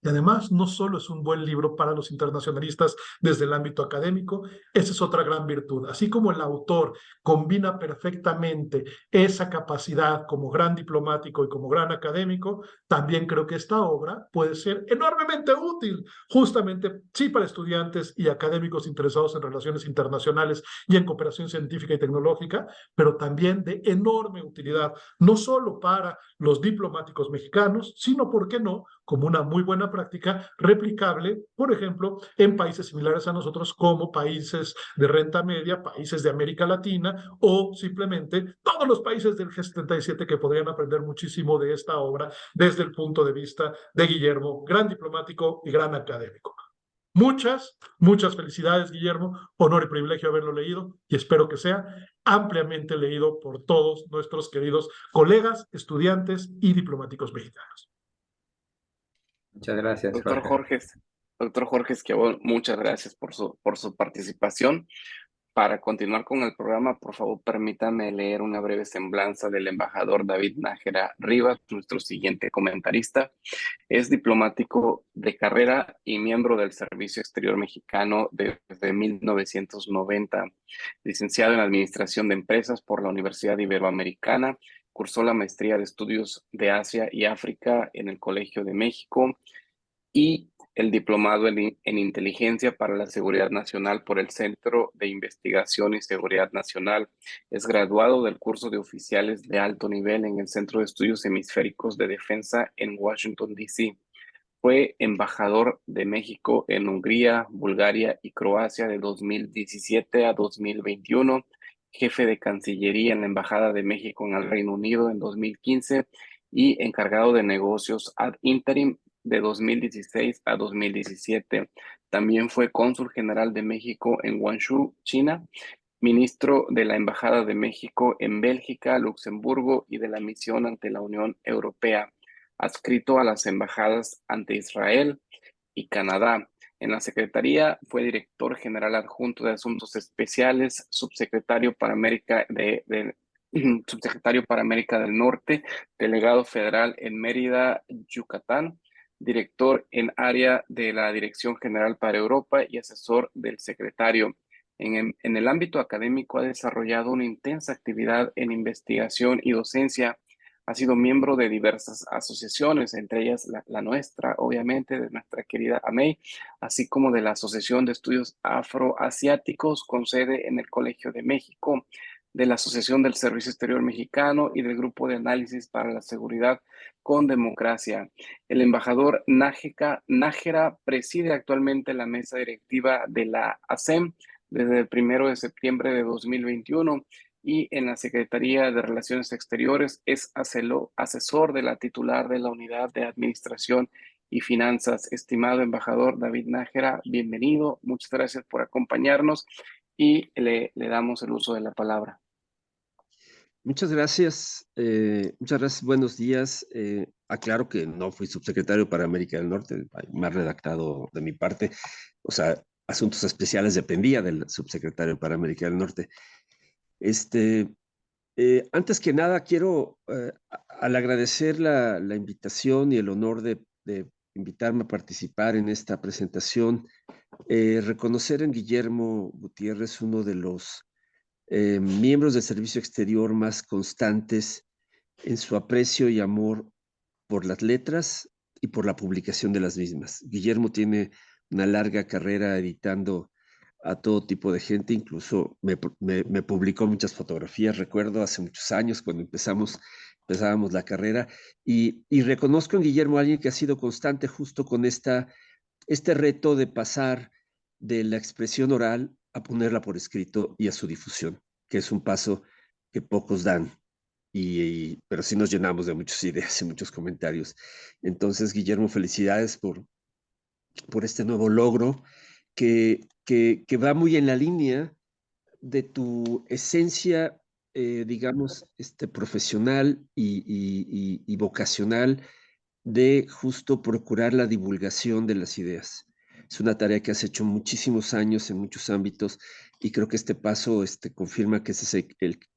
Y además, no solo es un buen libro para los internacionalistas desde el ámbito académico, esa es otra gran virtud. Así como el autor combina perfectamente esa capacidad como gran diplomático y como gran académico, también creo que esta obra puede ser enormemente útil, justamente sí para estudiantes y académicos interesados en relaciones internacionales y en cooperación científica y tecnológica, pero también de enorme utilidad, no solo para los diplomáticos mexicanos, sino, ¿por qué no?, como una muy buena práctica replicable, por ejemplo, en países similares a nosotros como países de renta media, países de América Latina o simplemente todos los países del G77 que podrían aprender muchísimo de esta obra desde el punto de vista de Guillermo, gran diplomático y gran académico. Muchas felicidades, Guillermo. Honor y privilegio haberlo leído y espero que sea ampliamente leído por todos nuestros queridos colegas, estudiantes y diplomáticos mexicanos. Muchas gracias, Doctor Jorge. Jorge Esquivel, muchas gracias por su participación. Para continuar con el programa, por favor, permítame leer una breve semblanza del embajador David Nájera Rivas, nuestro siguiente comentarista. Es diplomático de carrera y miembro del Servicio Exterior Mexicano desde 1990. Licenciado en Administración de Empresas por la Universidad Iberoamericana, cursó la maestría de Estudios de Asia y África en el Colegio de México y el diplomado en Inteligencia para la Seguridad Nacional por el Centro de Investigación y Seguridad Nacional. Es graduado del curso de oficiales de alto nivel en el Centro de Estudios Hemisféricos de Defensa en Washington, D.C. Fue embajador de México en Hungría, Bulgaria y Croacia de 2017 a 2021, jefe de Cancillería en la Embajada de México en el Reino Unido en 2015 y encargado de negocios ad interim de 2016 a 2017. También fue cónsul general de México en Guangzhou, China, ministro de la Embajada de México en Bélgica, Luxemburgo y de la misión ante la Unión Europea, adscrito a las embajadas ante Israel y Canadá. En la Secretaría fue director general adjunto de Asuntos Especiales, subsecretario para América subsecretario para América del Norte, delegado federal en Mérida, Yucatán, director en área de la Dirección General para Europa y asesor del secretario. En el ámbito académico ha desarrollado una intensa actividad en investigación y docencia. Ha sido miembro de diversas asociaciones, entre ellas la nuestra, obviamente, de nuestra querida AMEI, así como de la Asociación de Estudios Afroasiáticos con sede en el Colegio de México, de la Asociación del Servicio Exterior Mexicano y del Grupo de Análisis para la Seguridad con Democracia. El embajador Nájera preside actualmente la mesa directiva de la ASEM desde el 1 de septiembre de 2021 y en la Secretaría de Relaciones Exteriores es asesor de la titular de la Unidad de Administración y Finanzas. Estimado embajador David Nájera, bienvenido. Muchas gracias por acompañarnos y le damos el uso de la palabra. Muchas gracias, buenos días. Aclaro que no fui subsecretario para América del Norte, más redactado de mi parte, o sea, Asuntos Especiales dependía del subsecretario para América del Norte. Antes que nada, quiero, al agradecer la invitación y el honor de invitarme a participar en esta presentación, reconocer en Guillermo Gutiérrez uno de los miembros del Servicio Exterior más constantes en su aprecio y amor por las letras y por la publicación de las mismas. Guillermo tiene una larga carrera editando a todo tipo de gente, incluso me publicó muchas fotografías, recuerdo hace muchos años cuando empezábamos la carrera, y reconozco en Guillermo a alguien que ha sido constante justo con este reto de pasar de la expresión oral a ponerla por escrito y a su difusión, que es un paso que pocos dan, pero sí nos llenamos de muchas ideas y muchos comentarios. Entonces, Guillermo, felicidades por este nuevo logro que va muy en la línea de tu esencia, digamos, profesional y vocacional de justo procurar la divulgación de las ideas. Es una tarea que has hecho muchísimos años en muchos ámbitos y creo que este paso confirma que ese es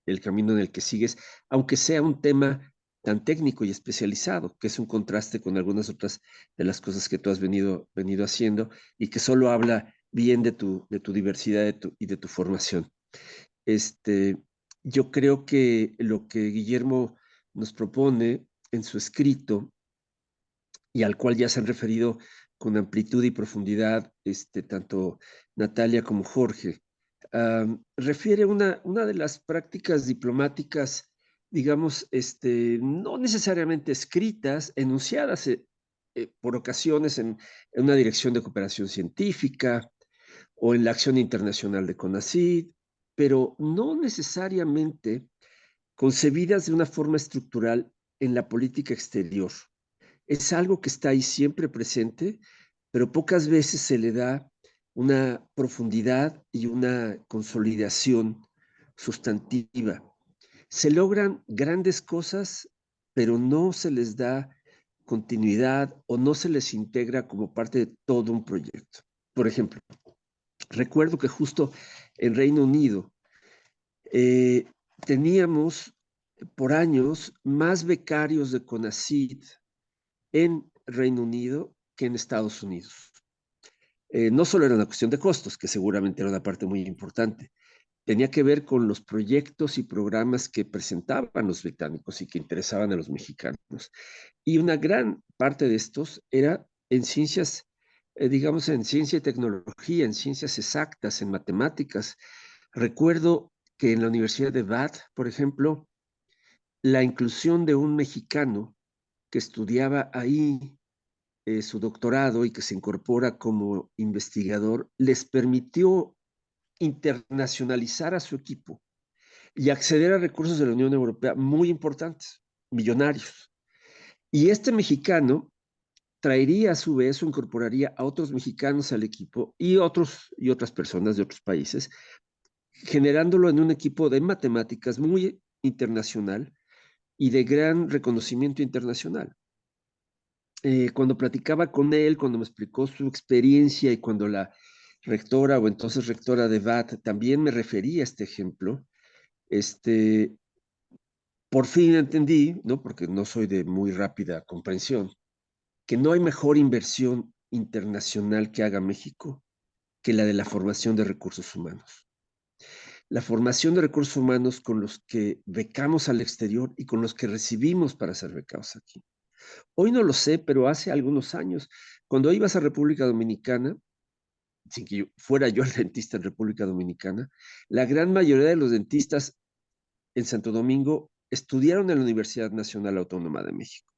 el camino en el que sigues, aunque sea un tema tan técnico y especializado, que es un contraste con algunas otras de las cosas que tú has venido haciendo y que solo habla bien de tu diversidad y de tu formación. Yo creo que lo que Guillermo nos propone en su escrito y al cual ya se han referido con amplitud y profundidad tanto Natalia como Jorge, refiere una de las prácticas diplomáticas, digamos, no necesariamente escritas, enunciadas por ocasiones en una dirección de cooperación científica o en la acción internacional de CONACYT, pero no necesariamente concebidas de una forma estructural en la política exterior. Es algo que está ahí siempre presente, pero pocas veces se le da una profundidad y una consolidación sustantiva. Se logran grandes cosas, pero no se les da continuidad o no se les integra como parte de todo un proyecto. Por ejemplo, recuerdo que justo en Reino Unido teníamos por años más becarios de CONACYT en Reino Unido que en Estados Unidos. No solo era una cuestión de costos, que seguramente era una parte muy importante, tenía que ver con los proyectos y programas que presentaban los británicos y que interesaban a los mexicanos. Y una gran parte de estos era en ciencias, digamos, en ciencia y tecnología, en ciencias exactas, en matemáticas. Recuerdo que en la Universidad de Bath, por ejemplo, la inclusión de un mexicano que estudiaba ahí su doctorado y que se incorpora como investigador, les permitió internacionalizar a su equipo y acceder a recursos de la Unión Europea muy importantes, millonarios. Y este mexicano traería a su vez o incorporaría a otros mexicanos al equipo y otras personas de otros países, generándolo en un equipo de matemáticas muy internacional y de gran reconocimiento internacional. Cuando platicaba con él, cuando me explicó su experiencia y cuando la rectora o entonces rectora de Bath también me refería a este ejemplo, por fin entendí, ¿no? Porque no soy de muy rápida comprensión, que no hay mejor inversión internacional que haga México que la de la formación de recursos humanos. La formación de recursos humanos con los que becamos al exterior y con los que recibimos para ser becados aquí. Hoy no lo sé, pero hace algunos años, cuando ibas a República Dominicana, sin que fuera yo el dentista en República Dominicana, la gran mayoría de los dentistas en Santo Domingo estudiaron en la Universidad Nacional Autónoma de México.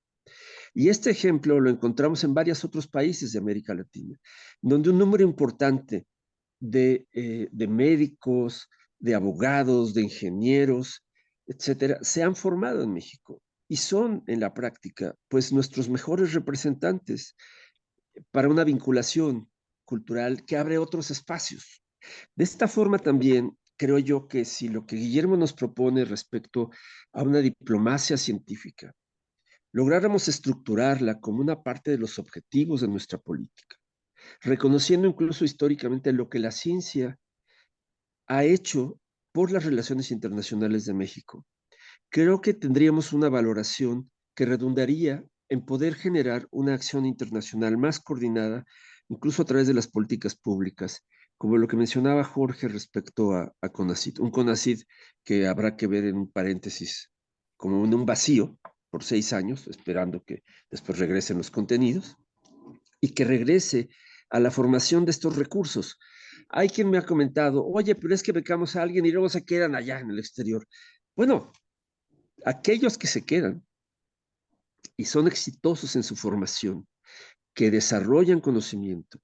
Y este ejemplo lo encontramos en varios otros países de América Latina, donde un número importante de médicos, de abogados, de ingenieros, etcétera, se han formado en México y son en la práctica, pues, nuestros mejores representantes para una vinculación cultural que abre otros espacios. De esta forma también creo yo que si lo que Guillermo nos propone respecto a una diplomacia científica, lográramos estructurarla como una parte de los objetivos de nuestra política, reconociendo incluso históricamente lo que la ciencia ha hecho por las relaciones internacionales de México, creo que tendríamos una valoración que redundaría en poder generar una acción internacional más coordinada, incluso a través de las políticas públicas, como lo que mencionaba Jorge respecto a CONACYT. Un CONACYT que habrá que ver en un paréntesis, como en un vacío, por 6 años, esperando que después regresen los contenidos, y que regrese a la formación de estos recursos. Hay quien me ha comentado, oye, pero es que becamos a alguien y luego se quedan allá en el exterior. Bueno, aquellos que se quedan y son exitosos en su formación, que desarrollan conocimiento,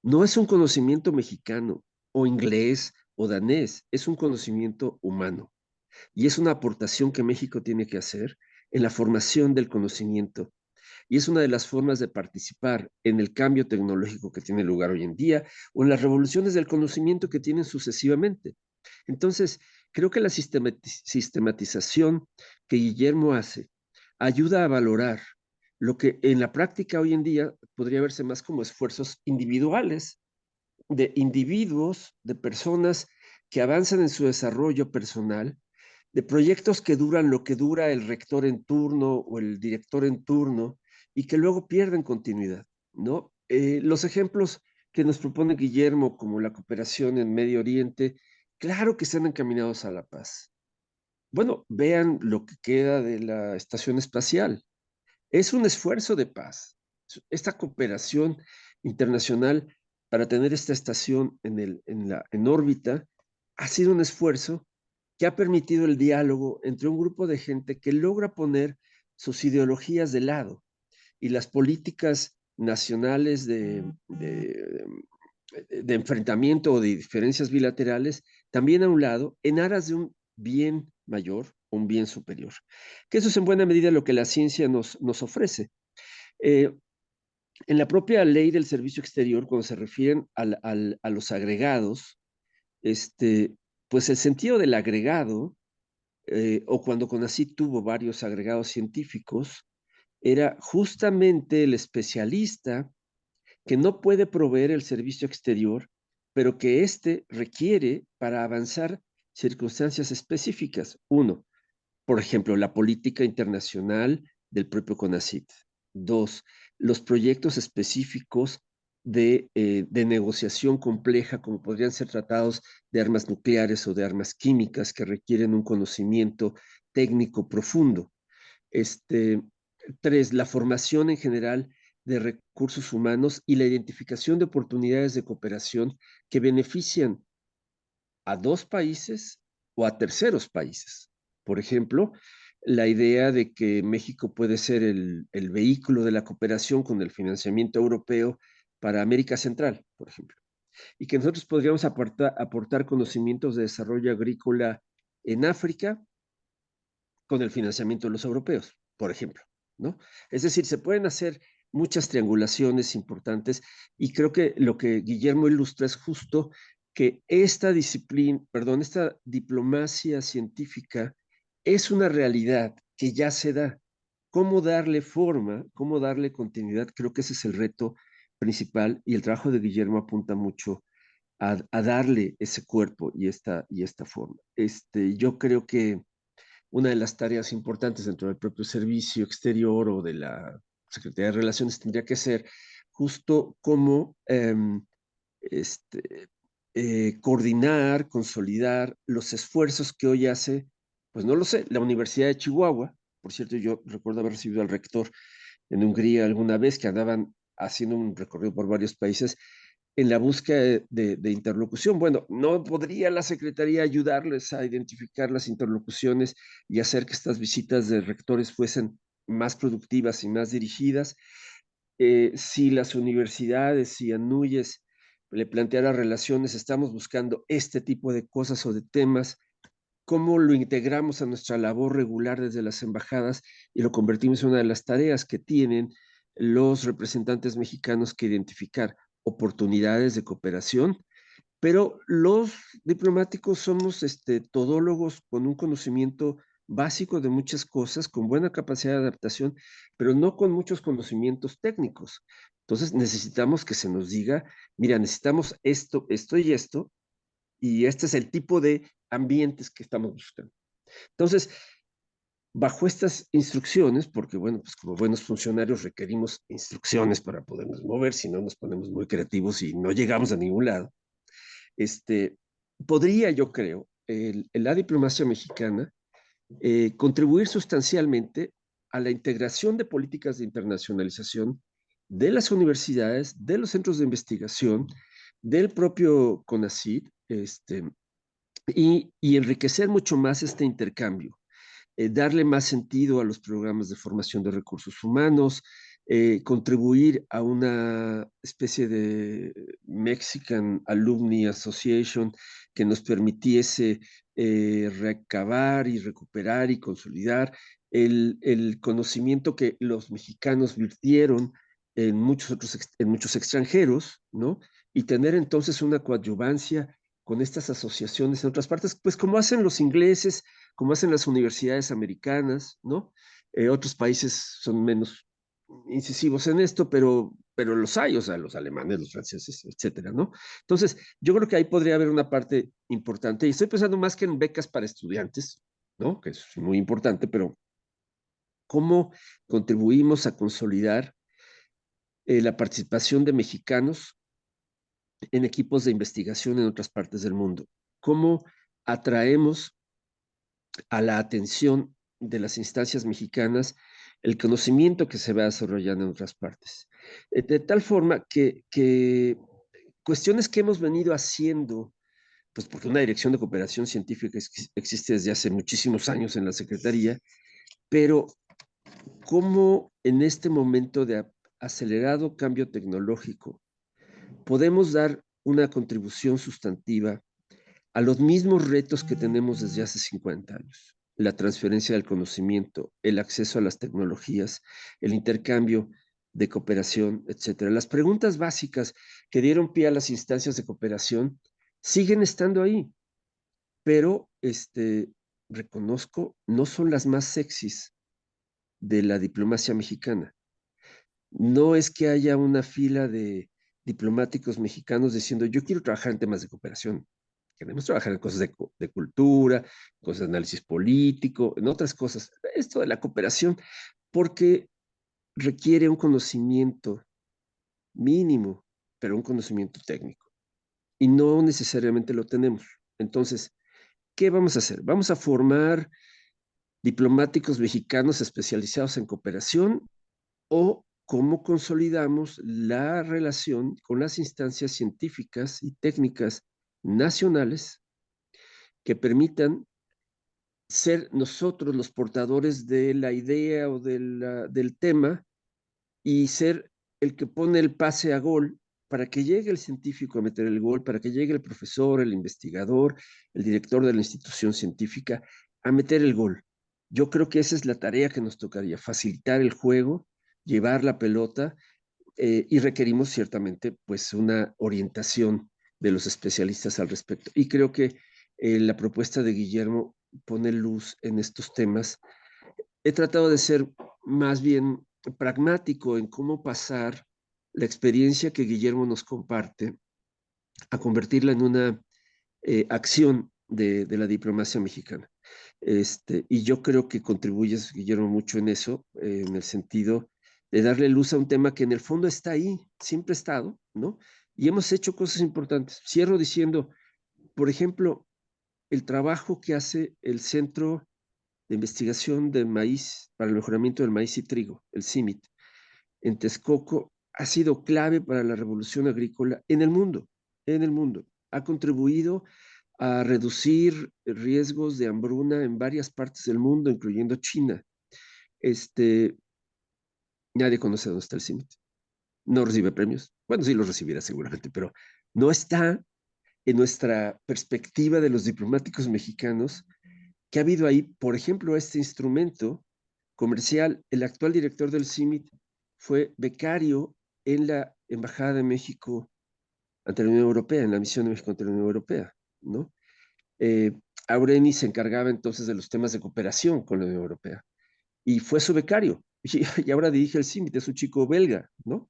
no es un conocimiento mexicano o inglés o danés, es un conocimiento humano. Y es una aportación que México tiene que hacer en la formación del conocimiento. Y es una de las formas de participar en el cambio tecnológico que tiene lugar hoy en día o en las revoluciones del conocimiento que tienen sucesivamente. Entonces, creo que la sistematización que Guillermo hace ayuda a valorar lo que en la práctica hoy en día podría verse más como esfuerzos individuales de individuos, de personas que avanzan en su desarrollo personal, de proyectos que duran lo que dura el rector en turno o el director en turno y que luego pierden continuidad, ¿no? Los ejemplos que nos propone Guillermo, como la cooperación en Medio Oriente, claro que están encaminados a la paz. Bueno, vean lo que queda de la estación espacial. Es un esfuerzo de paz. Esta cooperación internacional para tener esta estación en órbita ha sido un esfuerzo que ha permitido el diálogo entre un grupo de gente que logra poner sus ideologías de lado y las políticas nacionales de enfrentamiento o de diferencias bilaterales también a un lado en aras de un bien mayor, un bien superior. Que eso es en buena medida lo que la ciencia nos ofrece. En la propia ley del servicio exterior, cuando se refieren a los agregados, pues el sentido del agregado, o cuando CONACYT tuvo varios agregados científicos, era justamente el especialista que no puede proveer el servicio exterior, pero que éste requiere para avanzar circunstancias específicas. Uno, por ejemplo, la política internacional del propio CONACYT. Dos, los proyectos específicos de negociación compleja, como podrían ser tratados de armas nucleares o de armas químicas que requieren un conocimiento técnico profundo. Tres, la formación en general de recursos humanos y la identificación de oportunidades de cooperación que benefician a dos países o a terceros países. Por ejemplo, la idea de que México puede ser el vehículo de la cooperación con el financiamiento europeo para América Central, por ejemplo, y que nosotros podríamos aportar conocimientos de desarrollo agrícola en África con el financiamiento de los europeos, por ejemplo, ¿no? Es decir, se pueden hacer muchas triangulaciones importantes y creo que lo que Guillermo ilustra es justo que esta disciplina, perdón, esta diplomacia científica es una realidad que ya se da. ¿Cómo darle forma, cómo darle continuidad? Creo que ese es el reto principal y el trabajo de Guillermo apunta mucho a darle ese cuerpo y esta forma. Yo creo que una de las tareas importantes dentro del propio servicio exterior o de la Secretaría de Relaciones tendría que ser justo cómo coordinar, consolidar los esfuerzos que hoy hace, pues no lo sé, la Universidad de Chihuahua. Por cierto, yo recuerdo haber recibido al rector en Hungría alguna vez que andaban haciendo un recorrido por varios países en la búsqueda de interlocución. Bueno, ¿no podría la Secretaría ayudarles a identificar las interlocuciones y hacer que estas visitas de rectores fuesen más productivas y más dirigidas? Si las universidades, si ANUYES le planteara relaciones, estamos buscando este tipo de cosas o de temas, ¿cómo lo integramos a nuestra labor regular desde las embajadas y lo convertimos en una de las tareas que tienen los representantes mexicanos que identificar oportunidades de cooperación? Pero los diplomáticos somos todólogos con un conocimiento básico de muchas cosas, con buena capacidad de adaptación, pero no con muchos conocimientos técnicos. Entonces necesitamos que se nos diga, mira, necesitamos esto, esto y este es el tipo de ambientes que estamos buscando. Entonces, bajo estas instrucciones, porque bueno, pues como buenos funcionarios requerimos instrucciones para podernos mover, si no nos ponemos muy creativos y no llegamos a ningún lado, podría, yo creo, la diplomacia mexicana contribuir sustancialmente a la integración de políticas de internacionalización de las universidades, de los centros de investigación, del propio CONACYT, y enriquecer mucho más este intercambio, darle más sentido a los programas de formación de recursos humanos, contribuir a una especie de Mexican Alumni Association que nos permitiese recabar y recuperar y consolidar el conocimiento que los mexicanos virtieron en muchos extranjeros, ¿no? Y tener entonces una coadyuvancia con estas asociaciones en otras partes, pues como hacen los ingleses, como hacen las universidades americanas, ¿no? Otros países son menos incisivos en esto, pero los hay, o sea, los alemanes, los franceses, etcétera, ¿no? Entonces, yo creo que ahí podría haber una parte importante, y estoy pensando más que en becas para estudiantes, ¿no? Que es muy importante, pero ¿cómo contribuimos a consolidar la participación de mexicanos en equipos de investigación en otras partes del mundo? ¿Cómo atraemos a la atención de las instancias mexicanas el conocimiento que se va desarrollando en otras partes? De tal forma que cuestiones que hemos venido haciendo, pues porque una dirección de cooperación científica existe desde hace muchísimos años en la Secretaría, pero cómo en este momento de acelerado cambio tecnológico podemos dar una contribución sustantiva a los mismos retos que tenemos desde hace 50 años. La transferencia del conocimiento, el acceso a las tecnologías, el intercambio de cooperación, etcétera. Las preguntas básicas que dieron pie a las instancias de cooperación siguen estando ahí, pero reconozco, no son las más sexys de la diplomacia mexicana. No es que haya una fila de diplomáticos mexicanos diciendo, yo quiero trabajar en temas de cooperación. Queremos trabajar en cosas de cultura, cosas de análisis político, en otras cosas. Esto de la cooperación, porque requiere un conocimiento mínimo, pero un conocimiento técnico. Y no necesariamente lo tenemos. Entonces, ¿qué vamos a hacer? Vamos a formar diplomáticos mexicanos especializados en cooperación, o cómo consolidamos la relación con las instancias científicas y técnicas nacionales que permitan ser nosotros los portadores de la idea o del tema, y ser el que pone el pase a gol para que llegue el científico a meter el gol, para que llegue el profesor, el investigador, el director de la institución científica a meter el gol. Yo creo que esa es la tarea que nos tocaría: facilitar el juego, llevar la pelota, y requerimos ciertamente pues una orientación de los especialistas al respecto. Y creo que la propuesta de Guillermo pone luz en estos temas. He tratado de ser más bien pragmático en cómo pasar la experiencia que Guillermo nos comparte a convertirla en una acción de la diplomacia mexicana. Y yo creo que contribuyes, Guillermo, mucho en eso, en el sentido de darle luz a un tema que en el fondo está ahí, siempre ha estado, ¿no? Y hemos hecho cosas importantes. Cierro diciendo, por ejemplo, el trabajo que hace el Centro de Investigación de Maíz para el Mejoramiento del Maíz y Trigo, el CIMIT, en Texcoco, ha sido clave para la revolución agrícola en el mundo, en el mundo. Ha contribuido a reducir riesgos de hambruna en varias partes del mundo, incluyendo China. Nadie conoce dónde está el CIMIT. No recibe premios. Bueno, sí los recibirá seguramente, pero no está en nuestra perspectiva de los diplomáticos mexicanos que ha habido ahí, por ejemplo, este instrumento comercial. El actual director del CIMIT fue becario en la Embajada de México ante la Unión Europea, en la misión de México ante la Unión Europea, ¿no? Aureni se encargaba entonces de los temas de cooperación con la Unión Europea y fue su becario, y ahora dirige el CIMIT, es un chico belga, ¿no?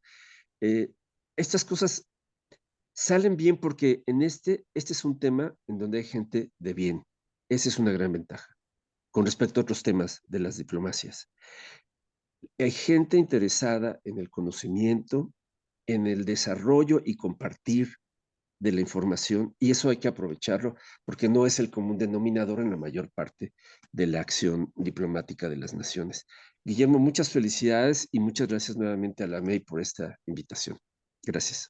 Estas cosas salen bien porque en este es un tema en donde hay gente de bien. Esa es una gran ventaja con respecto a otros temas de las diplomacias. Hay gente interesada en el conocimiento, en el desarrollo y compartir de la información, y eso hay que aprovecharlo porque no es el común denominador en la mayor parte de la acción diplomática de las naciones. Guillermo, muchas felicidades y muchas gracias nuevamente a la MEI por esta invitación. Gracias.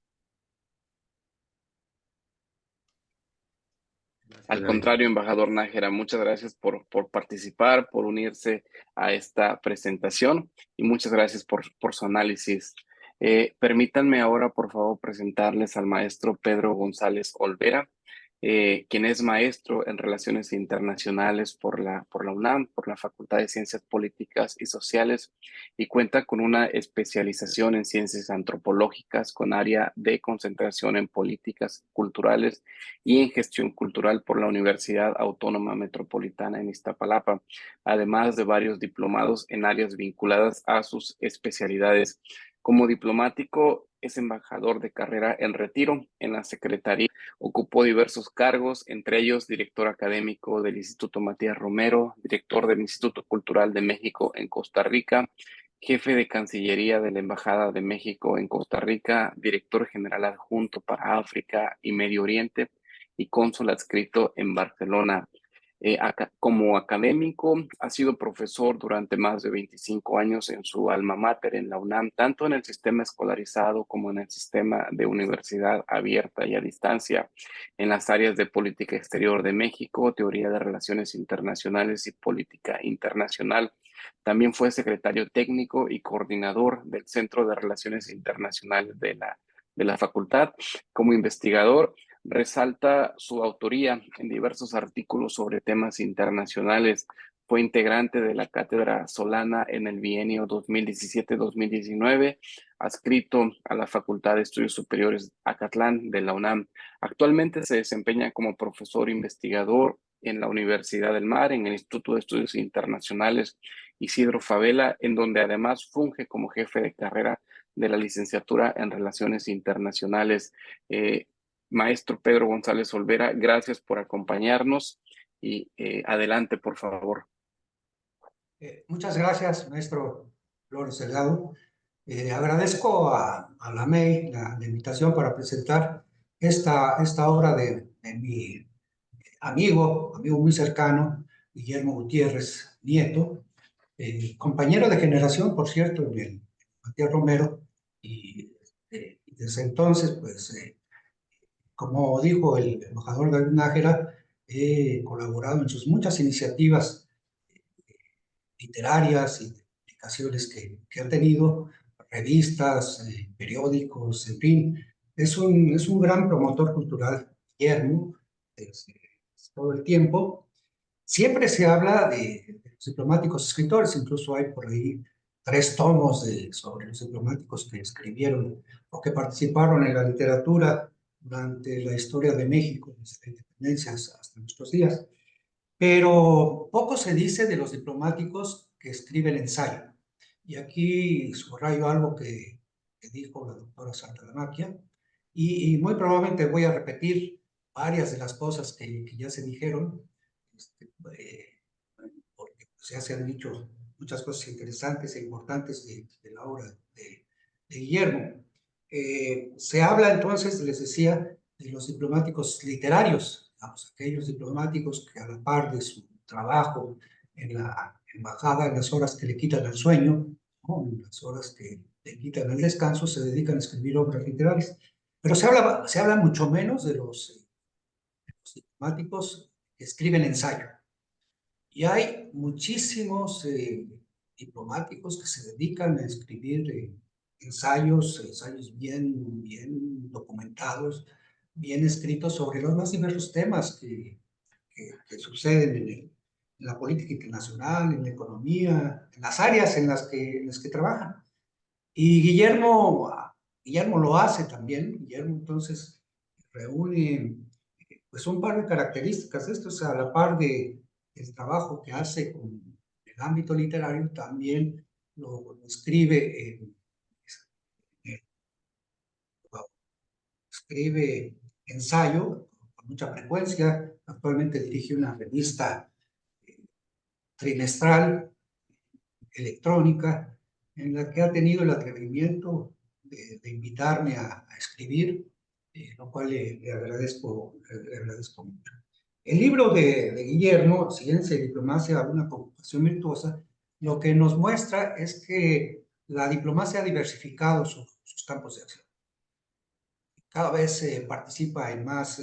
Al contrario, embajador Nájera, muchas gracias por participar, por unirse a esta presentación y muchas gracias por su análisis. Permítanme ahora, por favor, presentarles al maestro Pedro González Olvera, quien es maestro en Relaciones Internacionales por la UNAM, por la Facultad de Ciencias Políticas y Sociales, y cuenta con una especialización en Ciencias Antropológicas con área de concentración en Políticas Culturales y en Gestión Cultural por la Universidad Autónoma Metropolitana en Iztapalapa, además de varios diplomados en áreas vinculadas a sus especialidades. Como diplomático, es embajador de carrera en retiro en la Secretaría. Ocupó diversos cargos, entre ellos director académico del Instituto Matías Romero, director del Instituto Cultural de México en Costa Rica, jefe de Cancillería de la Embajada de México en Costa Rica, director general adjunto para África y Medio Oriente y cónsul adscrito en Barcelona. Como académico, ha sido profesor durante más de 25 años en su alma mater, en la UNAM, tanto en el sistema escolarizado como en el sistema de universidad abierta y a distancia, en las áreas de política exterior de México, teoría de relaciones internacionales y política internacional. También fue secretario técnico y coordinador del Centro de Relaciones Internacionales de la facultad. Como investigador, resalta su autoría en diversos artículos sobre temas internacionales. Fue integrante de la Cátedra Solana en el bienio 2017-2019, adscrito a la Facultad de Estudios Superiores Acatlán de la UNAM. Actualmente se desempeña como profesor investigador en la Universidad del Mar, en el Instituto de Estudios Internacionales Isidro Fabela, en donde además funge como jefe de carrera de la licenciatura en Relaciones Internacionales. Maestro Pedro González Olvera, gracias por acompañarnos y adelante, por favor. Muchas gracias, maestro Flores Delgado. Agradezco a la MEI la invitación para presentar esta obra de mi amigo muy cercano, Guillermo Gutiérrez Nieto, compañero de generación, por cierto, en el Matías Romero, y desde entonces, pues, como dijo el embajador David Nájera, he colaborado en sus muchas iniciativas literarias y publicaciones que han tenido, revistas, periódicos, en fin. Es un gran promotor cultural, Guillermo, desde todo el tiempo. Siempre se habla de los diplomáticos escritores, incluso hay por ahí 3 tomos sobre los diplomáticos que escribieron o que participaron en la literatura durante la historia de México, desde la independencia hasta nuestros días. Pero poco se dice de los diplomáticos que escriben ensayo. Y aquí subrayo algo que dijo la doctora Santamaquia, y muy probablemente voy a repetir varias de las cosas que ya se dijeron, porque ya se han dicho muchas cosas interesantes e importantes de la obra de Guillermo. Se habla entonces, les decía, de los diplomáticos literarios, digamos, aquellos diplomáticos que a la par de su trabajo en la embajada, en las horas que le quitan el sueño, ¿no? En las horas que le quitan el descanso, se dedican a escribir obras literarias. Pero se habla mucho menos de los diplomáticos que escriben ensayo. Y hay muchísimos diplomáticos que se dedican a escribir ensayos bien documentados, bien escritos sobre los más diversos temas que suceden en la política internacional, en la economía, en las áreas en las que trabajan. Y Guillermo lo hace también. Guillermo entonces reúne pues un par de características de esto, o sea, a la par del trabajo que hace con el ámbito literario, también lo escribe escribe ensayo con mucha frecuencia. Actualmente dirige una revista trimestral electrónica en la que ha tenido el atrevimiento de invitarme a escribir, lo cual le agradezco mucho. El libro de Guillermo, Ciencia y Diplomacia, una comunicación virtuosa, lo que nos muestra es que la diplomacia ha diversificado sus campos de acción. Cada vez participa en más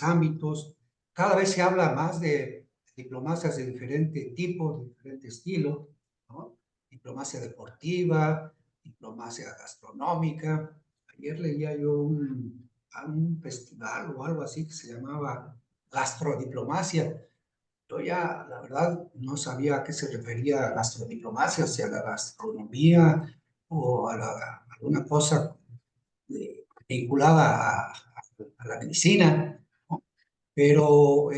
ámbitos, cada vez se habla más de diplomacias de diferente tipo, de diferente estilo, ¿no? Diplomacia deportiva, diplomacia gastronómica. Ayer leía yo un festival o algo así que se llamaba gastrodiplomacia. Yo ya, la verdad, no sabía a qué se refería gastrodiplomacia, si a la gastronomía o a alguna cosa vinculada a la medicina, ¿no? Pero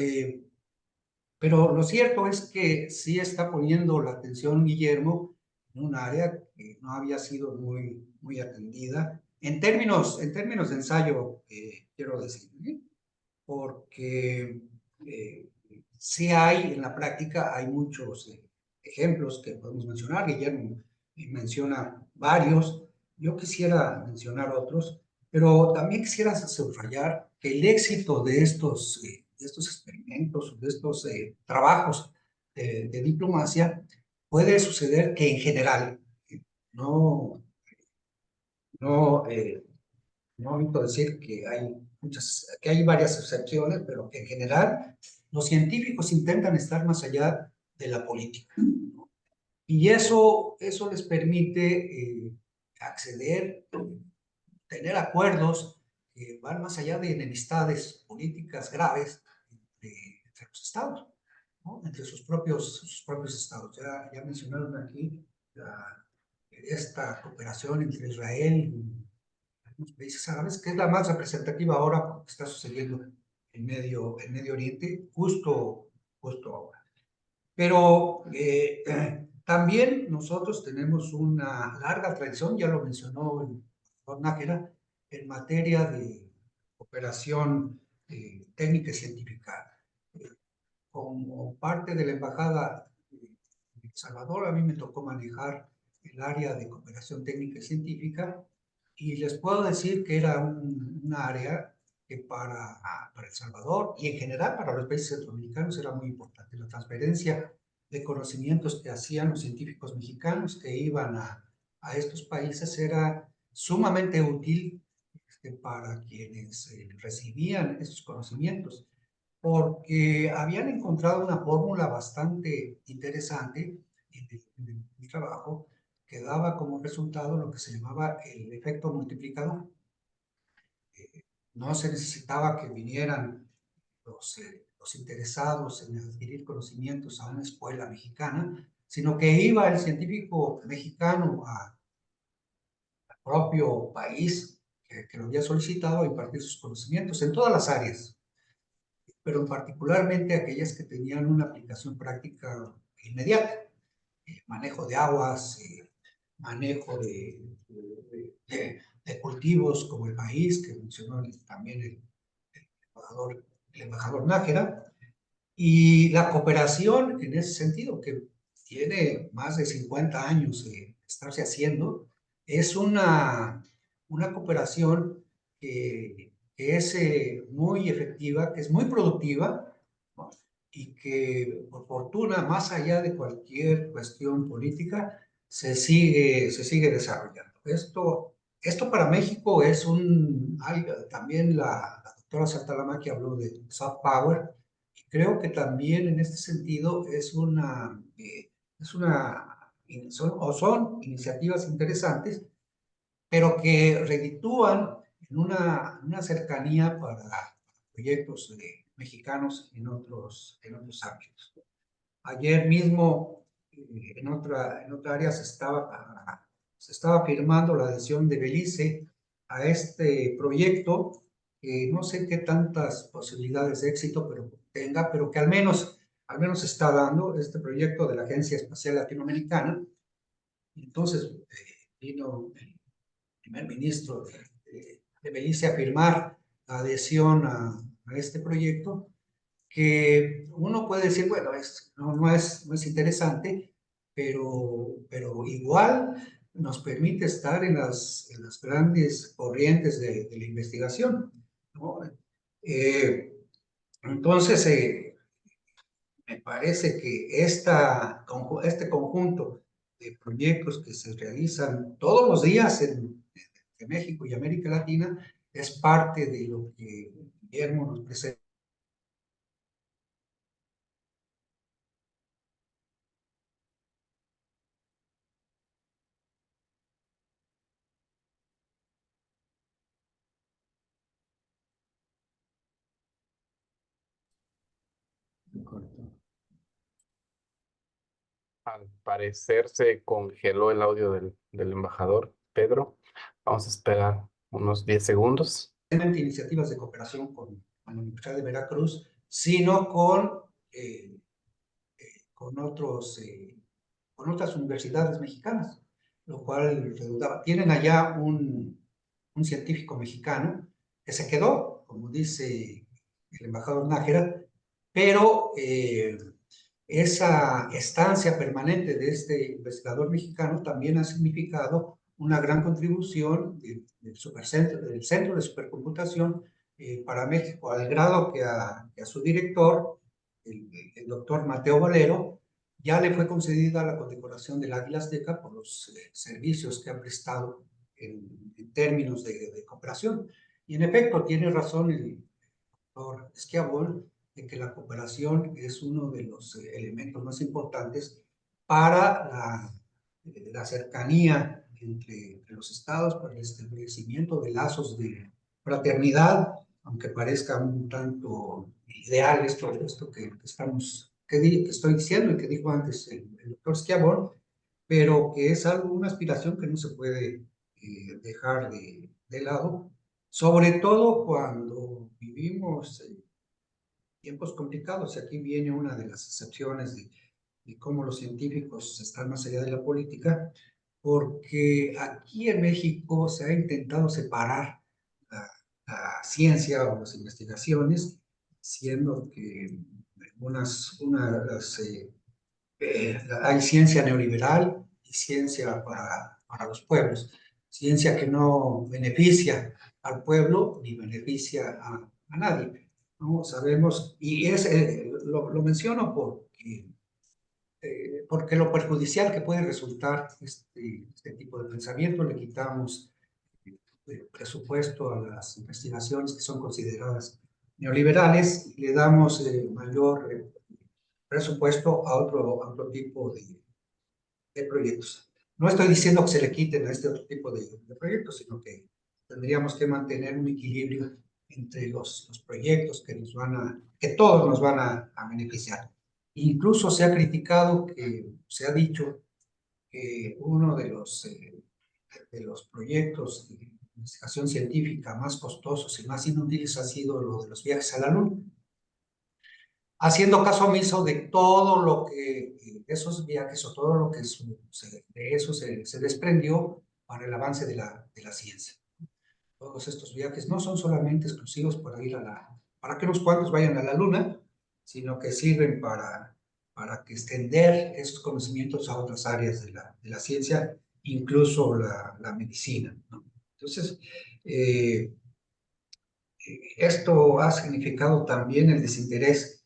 lo cierto es que sí está poniendo la atención Guillermo en un área que no había sido muy atendida. En términos de ensayo, quiero decir, ¿eh? Porque sí hay, en la práctica, hay muchos ejemplos que podemos mencionar. Guillermo menciona varios. Yo quisiera mencionar otros, pero también quisiera subrayar que el éxito de estos experimentos, de estos trabajos de diplomacia, puede suceder que en general, no, no, no omito decir que hay varias excepciones, pero que en general los científicos intentan estar más allá de la política, ¿no? Y eso les permite acceder, tener acuerdos que van más allá de enemistades políticas graves entre los estados, ¿no? Entre sus propios estados. Ya mencionaron aquí esta cooperación entre Israel y los países árabes, que es la más representativa ahora porque está sucediendo en Medio Oriente, justo ahora. Pero también nosotros tenemos una larga tradición, ya lo mencionó el doctor Nájera, en materia de cooperación técnica y científica. Como parte de la Embajada de El Salvador, a mí me tocó manejar el área de cooperación técnica y científica, y les puedo decir que era un área que para El Salvador y en general para los países centroamericanos era muy importante. La transferencia de conocimientos que hacían los científicos mexicanos que iban a estos países era sumamente útil para quienes recibían esos conocimientos, porque habían encontrado una fórmula bastante interesante en el trabajo que daba como resultado lo que se llamaba el efecto multiplicador. No se necesitaba que vinieran los interesados en adquirir conocimientos a una escuela mexicana, sino que iba el científico mexicano al propio país que lo había solicitado a impartir sus conocimientos en todas las áreas, pero particularmente aquellas que tenían una aplicación práctica inmediata. Manejo de aguas, manejo de cultivos como el maíz, que mencionó también el embajador Nájera, y la cooperación en ese sentido, que tiene más de 50 años de estarse haciendo, es una cooperación que es muy efectiva, que es muy productiva, ¿no? Y que por fortuna, más allá de cualquier cuestión política, se sigue desarrollando. Esto para México es también la doctora Saltalamacqui habló de soft power, y creo que también en este sentido son iniciativas interesantes, pero que reditúan en una cercanía para proyectos mexicanos en otros ámbitos. Ayer mismo, en otra área, se estaba firmando la adhesión de Belice a este proyecto, que no sé qué tantas posibilidades de éxito tenga, pero que al menos está dando este proyecto de la Agencia Espacial Latinoamericana. Entonces, vino el primer ministro de Belice a firmar la adhesión a este proyecto, que uno puede decir, bueno, no es interesante, pero igual nos permite estar en las grandes corrientes de la investigación, ¿no? Entonces, me parece que este conjunto de proyectos que se realizan todos los días en México y América Latina es parte de lo que Guillermo nos presenta. Al parecer se congeló el audio del embajador Pedro. Vamos a esperar unos 10 segundos. Iniciativas de cooperación con la Universidad de Veracruz, sino con otras universidades mexicanas, lo cual redundaba. Tienen allá un científico mexicano que se quedó, como dice el embajador Nájera, pero esa estancia permanente de este investigador mexicano también ha significado una gran contribución del Centro de Supercomputación para México, al grado que a su director, el doctor Mateo Valero, ya le fue concedida la condecoración del Águila Azteca por los servicios que ha prestado en términos de cooperación. Y en efecto, tiene razón el doctor Schiavone de que la cooperación es uno de los elementos más importantes para la cercanía entre los estados, para el establecimiento de lazos de fraternidad, aunque parezca un tanto ideal esto que estoy diciendo y que dijo antes el doctor Schiavone, pero que es una aspiración que no se puede dejar de lado, sobre todo cuando vivimos tiempos complicados. Y aquí viene una de las excepciones de cómo los científicos están más allá de la política, porque aquí en México se ha intentado separar la ciencia o las investigaciones, siendo que hay ciencia neoliberal y ciencia para los pueblos. Ciencia que no beneficia al pueblo ni beneficia a nadie. ¿No? Sabemos, y lo menciono porque lo perjudicial que puede resultar este tipo de pensamiento. Le quitamos presupuesto a las investigaciones que son consideradas neoliberales y le damos mayor presupuesto a otro tipo de proyectos. No estoy diciendo que se le quiten a este otro tipo de proyectos, sino que tendríamos que mantener un equilibrio entre los proyectos que todos nos van a beneficiar. Incluso se ha criticado, se ha dicho que uno de los proyectos de investigación científica más costosos y más inútiles ha sido lo de los viajes a la Luna, haciendo caso omiso de todo lo que esos viajes o todo lo que de eso se desprendió para el avance de la ciencia. Todos estos viajes no son solamente exclusivos para para que unos cuantos vayan a la Luna, sino que sirven para que extender esos conocimientos a otras áreas de la ciencia, incluso la medicina, ¿no? Entonces, esto ha significado también el desinterés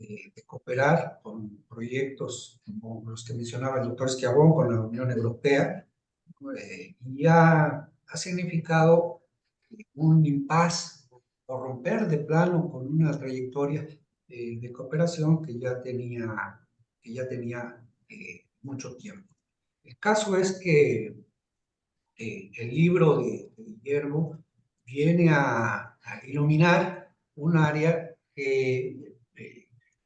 de cooperar con proyectos como los que mencionaba el doctor Schiavone con la Unión Europea, y ha significado un impasse o romper de plano con una trayectoria de cooperación que ya tenía mucho tiempo. El caso es que el libro de Guillermo viene a iluminar un área que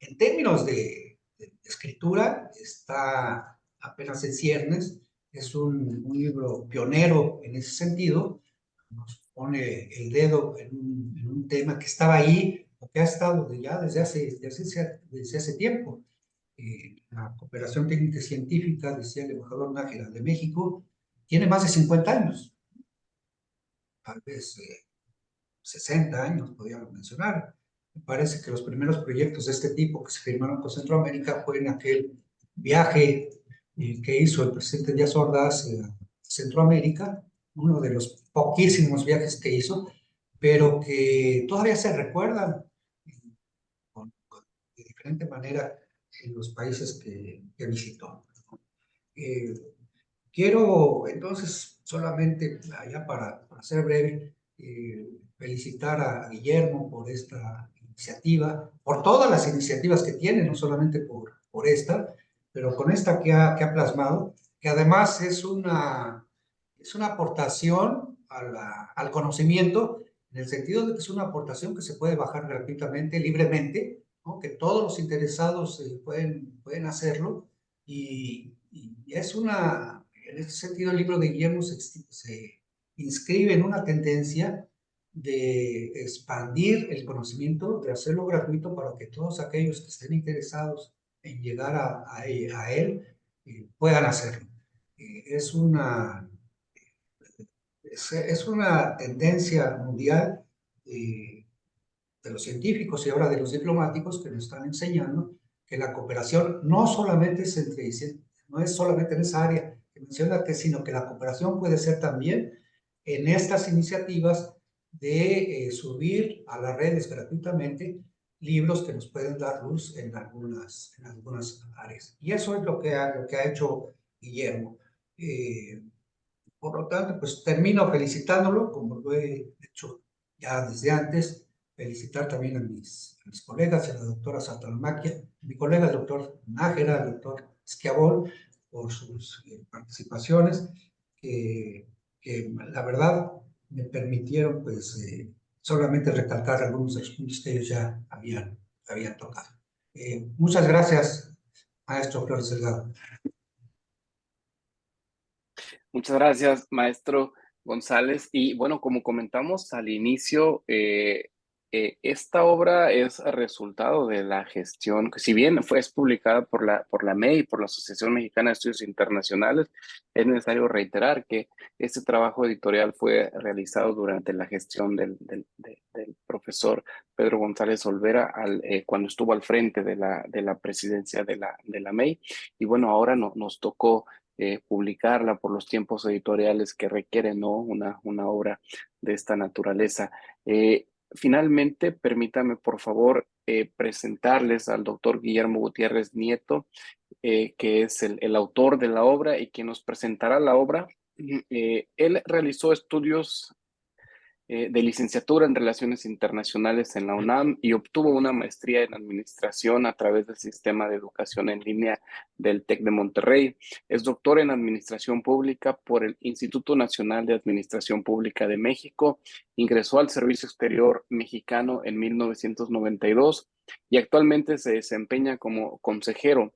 en términos de escritura está apenas en ciernes. Es un libro pionero en ese sentido. Nos pone el dedo en un tema que estaba ahí, o que ha estado ya desde hace tiempo. La cooperación técnica y científica, decía el embajador Nájera de México, tiene más de 50 años, tal vez 60 años podríamos mencionar. Me parece que los primeros proyectos de este tipo que se firmaron con Centroamérica fue en aquel viaje que hizo el presidente Díaz Ordaz a Centroamérica, uno de los poquísimos viajes que hizo, pero que todavía se recuerdan con diferente manera en los países que visitó. Quiero entonces solamente, ya para ser breve, felicitar a Guillermo por esta iniciativa, por todas las iniciativas que tiene, no solamente por esta, pero con esta que ha plasmado, que además es una aportación al conocimiento, en el sentido de que es una aportación que se puede bajar gratuitamente, libremente, ¿no? Que todos los interesados pueden hacerlo, y es en ese sentido el libro de Guillermo se inscribe en una tendencia de expandir el conocimiento, de hacerlo gratuito para que todos aquellos que estén interesados en llegar a él puedan hacerlo. Es una tendencia mundial de los científicos y ahora de los diplomáticos que nos están enseñando que la cooperación no solamente no es solamente en esa área que menciona, sino que la cooperación puede ser también en estas iniciativas de subir a las redes gratuitamente libros que nos pueden dar luz en algunas áreas. Y eso es lo que ha hecho Guillermo. Por lo tanto, pues termino felicitándolo, como lo he hecho ya desde antes, felicitar también a mis colegas, a la doctora Saltalamacchia, mi colega el doctor Nájera, el doctor Schiavone, por sus participaciones, que la verdad me permitieron pues solamente recalcar algunos de los puntos que ellos ya habían tocado. Muchas gracias, maestro Flores Delgado. Muchas gracias, maestro González. Y bueno, como comentamos al inicio, esta obra es resultado de la gestión, que si bien es publicada por la MEI, por la Asociación Mexicana de Estudios Internacionales, es necesario reiterar que este trabajo editorial fue realizado durante la gestión del profesor Pedro González Olvera cuando estuvo al frente de la presidencia de la MEI. Y bueno, ahora nos tocó publicarla por los tiempos editoriales que requieren, ¿no? Una obra de esta naturaleza. Finalmente, permítame, por favor, presentarles al doctor Guillermo Gutiérrez Nieto, que es el autor de la obra y quien nos presentará la obra. Él realizó estudios de licenciatura en Relaciones Internacionales en la UNAM y obtuvo una maestría en Administración a través del Sistema de Educación en Línea del TEC de Monterrey. Es doctor en Administración Pública por el Instituto Nacional de Administración Pública de México. Ingresó al Servicio Exterior Mexicano en 1992 y actualmente se desempeña como consejero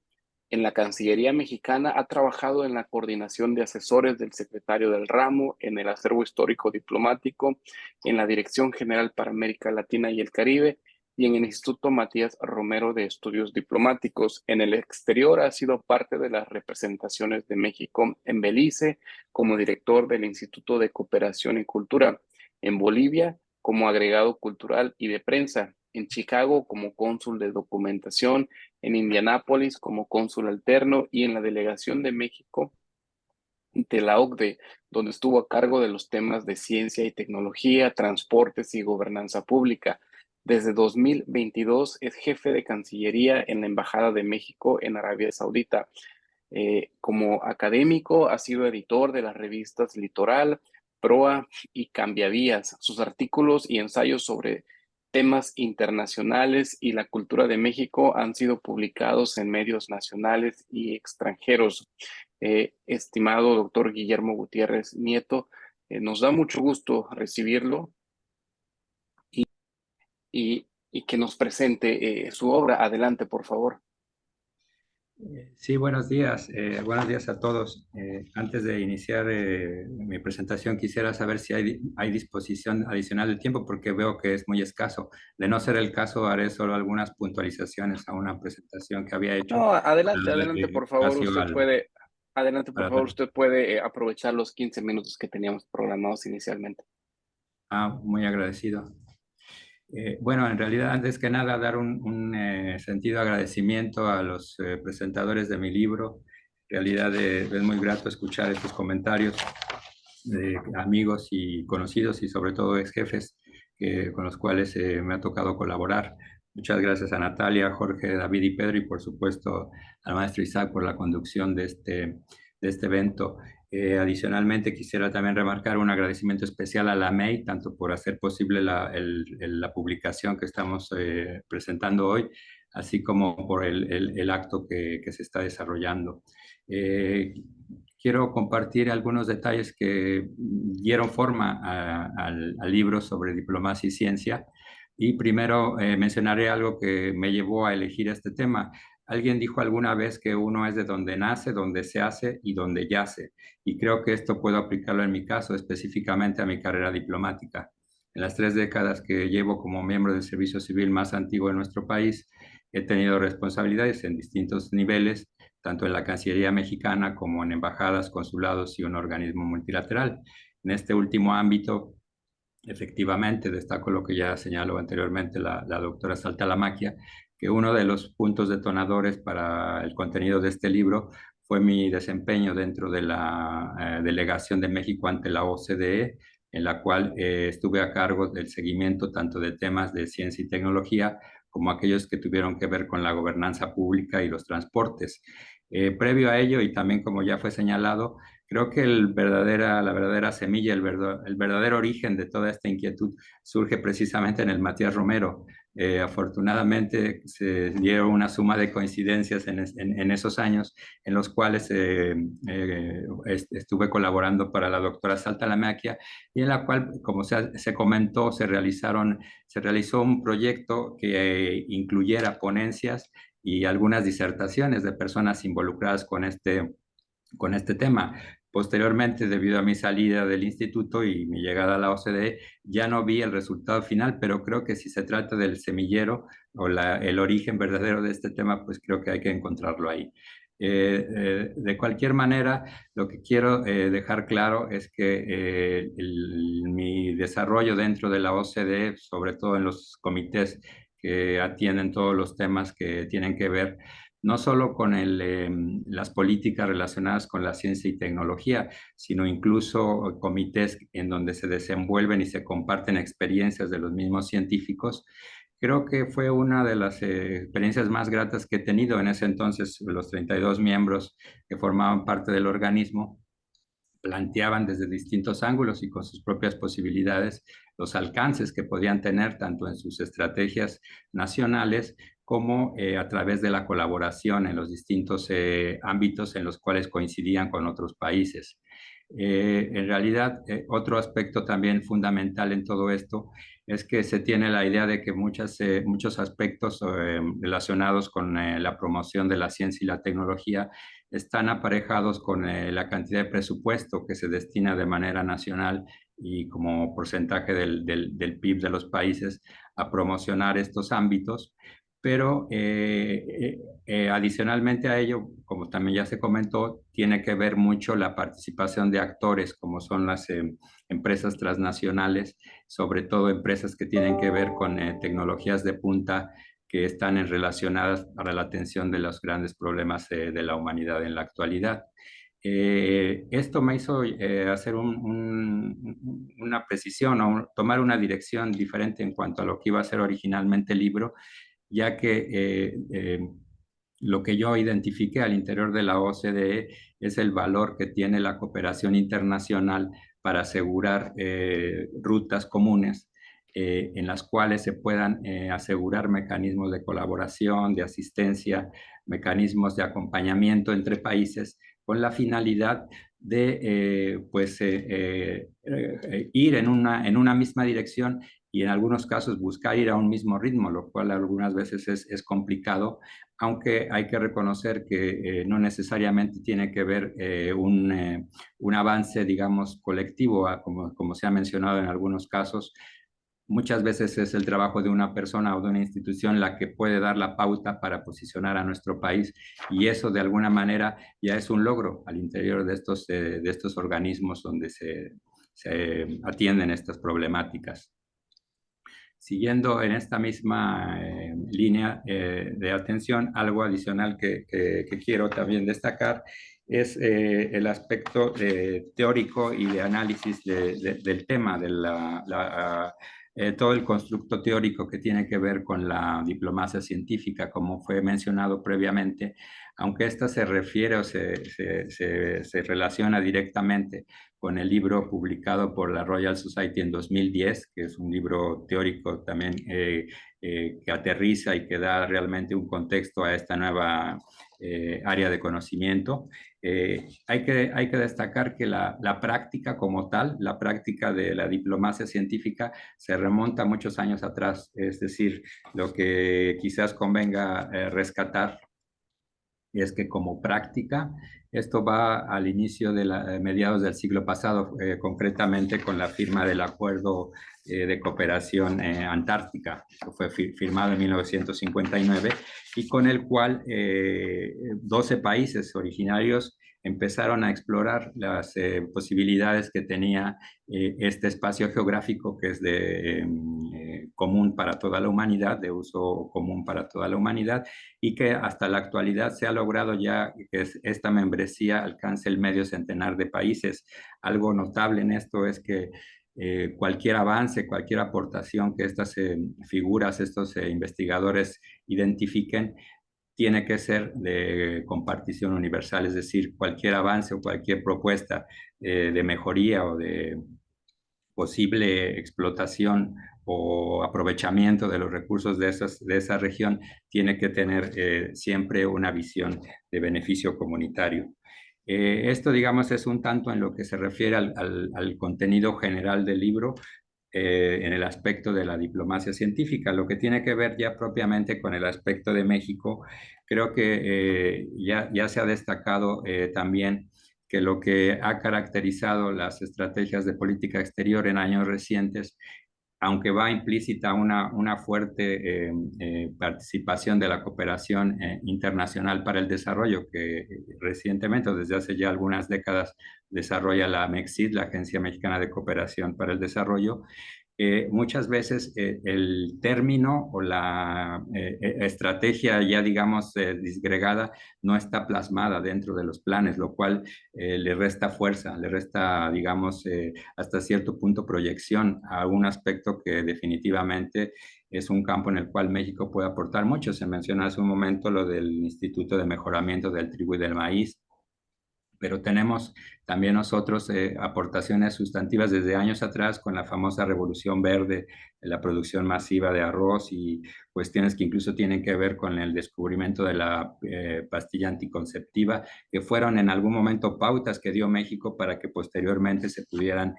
en la Cancillería Mexicana. Ha trabajado en la coordinación de asesores del secretario del ramo, en el acervo histórico diplomático, en la Dirección General para América Latina y el Caribe y en el Instituto Matías Romero de Estudios Diplomáticos. En el exterior ha sido parte de las representaciones de México en Belice como director del Instituto de Cooperación y Cultura, en Bolivia como agregado cultural y de prensa, en Chicago como cónsul de documentación, en Indianápolis como cónsul alterno y en la delegación de México de la OCDE, donde estuvo a cargo de los temas de ciencia y tecnología, transportes y gobernanza pública. Desde 2022 es jefe de Cancillería en la Embajada de México en Arabia Saudita. Como académico ha sido editor de las revistas Litoral, Proa y Cambiavías. Sus artículos y ensayos sobre temas internacionales y la cultura de México han sido publicados en medios nacionales y extranjeros. Estimado doctor Guillermo Gutiérrez Nieto, nos da mucho gusto recibirlo y que nos presente su obra. Adelante, por favor. Sí, buenos días. Buenos días a todos. Antes de iniciar mi presentación, quisiera saber si hay disposición adicional de tiempo, porque veo que es muy escaso. De no ser el caso, haré solo algunas puntualizaciones a una presentación que había hecho. No, adelante, por favor. Usted puede aprovechar los 15 minutos que teníamos programados inicialmente. Muy agradecido. Bueno, en realidad, antes que nada, dar un sentido agradecimiento a los presentadores de mi libro. En realidad es muy grato escuchar estos comentarios de amigos y conocidos y sobre todo ex jefes con los cuales me ha tocado colaborar. Muchas gracias a Natalia, Jorge, David y Pedro, y por supuesto al maestro Isaac por la conducción de este evento. Adicionalmente, quisiera también remarcar un agradecimiento especial a la MEI, tanto por hacer posible la publicación que estamos presentando hoy, así como por el acto que se está desarrollando. Quiero compartir algunos detalles que dieron forma al libro sobre diplomacia y ciencia. Y primero mencionaré algo que me llevó a elegir este tema. Alguien dijo alguna vez que uno es de donde nace, donde se hace y donde yace. Y creo que esto puedo aplicarlo en mi caso, específicamente a mi carrera diplomática. En las 3 décadas que llevo como miembro del servicio civil más antiguo de nuestro país, he tenido responsabilidades en distintos niveles, tanto en la Cancillería mexicana como en embajadas, consulados y un organismo multilateral. En este último ámbito, efectivamente, destaco lo que ya señaló anteriormente la doctora Saltalamacchia, que uno de los puntos detonadores para el contenido de este libro fue mi desempeño dentro de la delegación de México ante la OCDE, en la cual estuve a cargo del seguimiento tanto de temas de ciencia y tecnología como aquellos que tuvieron que ver con la gobernanza pública y los transportes. Previo a ello, y también como ya fue señalado, creo que la verdadera semilla, el verdadero origen de toda esta inquietud surge precisamente en el Matías Romero. Afortunadamente se dieron una suma de coincidencias en esos años en los cuales estuve colaborando para la doctora Saltalamacchia, y en la cual, como se comentó, se realizó un proyecto que incluyera ponencias y algunas disertaciones de personas involucradas con este tema. Posteriormente, debido a mi salida del instituto y mi llegada a la OCDE, ya no vi el resultado final, pero creo que si se trata del semillero o el origen verdadero de este tema, pues creo que hay que encontrarlo ahí. De cualquier manera, lo que quiero dejar claro es que mi desarrollo dentro de la OCDE, sobre todo en los comités que atienden todos los temas que tienen que ver no solo con las políticas relacionadas con la ciencia y tecnología, sino incluso comités en donde se desenvuelven y se comparten experiencias de los mismos científicos. Creo que fue una de las experiencias más gratas que he tenido. En ese entonces, los 32 miembros que formaban parte del organismo planteaban desde distintos ángulos y con sus propias posibilidades los alcances que podían tener tanto en sus estrategias nacionales como a través de la colaboración en los distintos ámbitos en los cuales coincidían con otros países. En realidad, otro aspecto también fundamental en todo esto es que se tiene la idea de que muchos aspectos relacionados con la promoción de la ciencia y la tecnología están aparejados con la cantidad de presupuesto que se destina de manera nacional y como porcentaje del PIB de los países a promocionar estos ámbitos. Pero adicionalmente a ello, como también ya se comentó, tiene que ver mucho la participación de actores como son las empresas transnacionales, sobre todo empresas que tienen que ver con tecnologías de punta que están relacionadas para la atención de los grandes problemas de la humanidad en la actualidad. Esto me hizo hacer una precisión o tomar una dirección diferente en cuanto a lo que iba a ser originalmente el libro, ya que lo que yo identifiqué al interior de la OCDE es el valor que tiene la cooperación internacional para asegurar rutas comunes en las cuales se puedan asegurar mecanismos de colaboración, de asistencia, mecanismos de acompañamiento entre países con la finalidad de ir en una misma dirección y en algunos casos buscar ir a un mismo ritmo, lo cual algunas veces es complicado, aunque hay que reconocer que no necesariamente tiene que ver un avance, digamos, colectivo, como se ha mencionado en algunos casos. Muchas veces es el trabajo de una persona o de una institución la que puede dar la pauta para posicionar a nuestro país, y eso de alguna manera ya es un logro al interior de estos organismos donde se atienden estas problemáticas. Siguiendo en esta misma línea de atención, algo adicional que quiero también destacar es el aspecto teórico y de análisis del tema de todo el constructo teórico que tiene que ver con la diplomacia científica, como fue mencionado previamente, aunque esta se refiere o se relaciona directamente con el libro publicado por la Royal Society en 2010, que es un libro teórico también que aterriza y que da realmente un contexto a esta nueva área de conocimiento. Hay que destacar que la práctica como tal, la práctica de la diplomacia científica, se remonta muchos años atrás. Es decir, lo que quizás convenga rescatar es que como práctica, esto va al inicio de mediados del siglo pasado, concretamente con la firma del Acuerdo de Cooperación Antártica, que fue firmado en 1959, y con el cual 12 países originarios empezaron a explorar las posibilidades que tenía este espacio geográfico que es común para toda la humanidad, de uso común para toda la humanidad, y que hasta la actualidad se ha logrado ya que esta membresía alcance el medio centenar de países. Algo notable en esto es que cualquier avance, cualquier aportación que estas figuras, estos investigadores identifiquen, tiene que ser de compartición universal, es decir, cualquier avance o cualquier propuesta de mejoría o de posible explotación o aprovechamiento de los recursos de esa región tiene que tener siempre una visión de beneficio comunitario. Esto, digamos, es un tanto en lo que se refiere al contenido general del libro, en el aspecto de la diplomacia científica. Lo que tiene que ver ya propiamente con el aspecto de México, creo que ya se ha destacado también que lo que ha caracterizado las estrategias de política exterior en años recientes, aunque va implícita una fuerte participación de la cooperación internacional para el desarrollo, que recientemente, o desde hace ya algunas décadas, desarrolla la MECSID, la Agencia Mexicana de Cooperación para el Desarrollo. Muchas veces el término o la estrategia ya, digamos, disgregada no está plasmada dentro de los planes, lo cual le resta fuerza, le resta, digamos, hasta cierto punto proyección a un aspecto que definitivamente es un campo en el cual México puede aportar mucho. Se menciona hace un momento lo del Instituto de Mejoramiento del Trigo y del Maíz, pero tenemos también nosotros aportaciones sustantivas desde años atrás con la famosa Revolución Verde, la producción masiva de arroz y cuestiones que incluso tienen que ver con el descubrimiento de la pastilla anticonceptiva, que fueron en algún momento pautas que dio México para que posteriormente se pudieran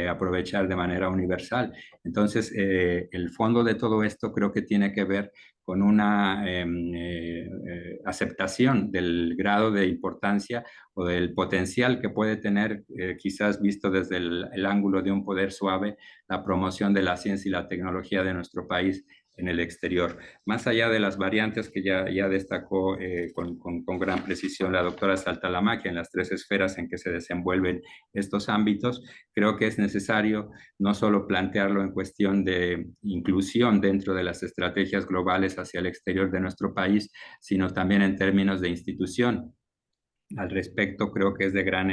aprovechar de manera universal. Entonces, el fondo de todo esto creo que tiene que ver con una aceptación del grado de importancia o del potencial que puede tener, quizás visto desde el ángulo de un poder suave, la promoción de la ciencia y la tecnología de nuestro país en el exterior. Más allá de las variantes que ya destacó con gran precisión la doctora Saltalamacchia en las 3 esferas en que se desenvuelven estos ámbitos, creo que es necesario no solo plantearlo en cuestión de inclusión dentro de las estrategias globales hacia el exterior de nuestro país, sino también en términos de institución. Al respecto, creo que es de gran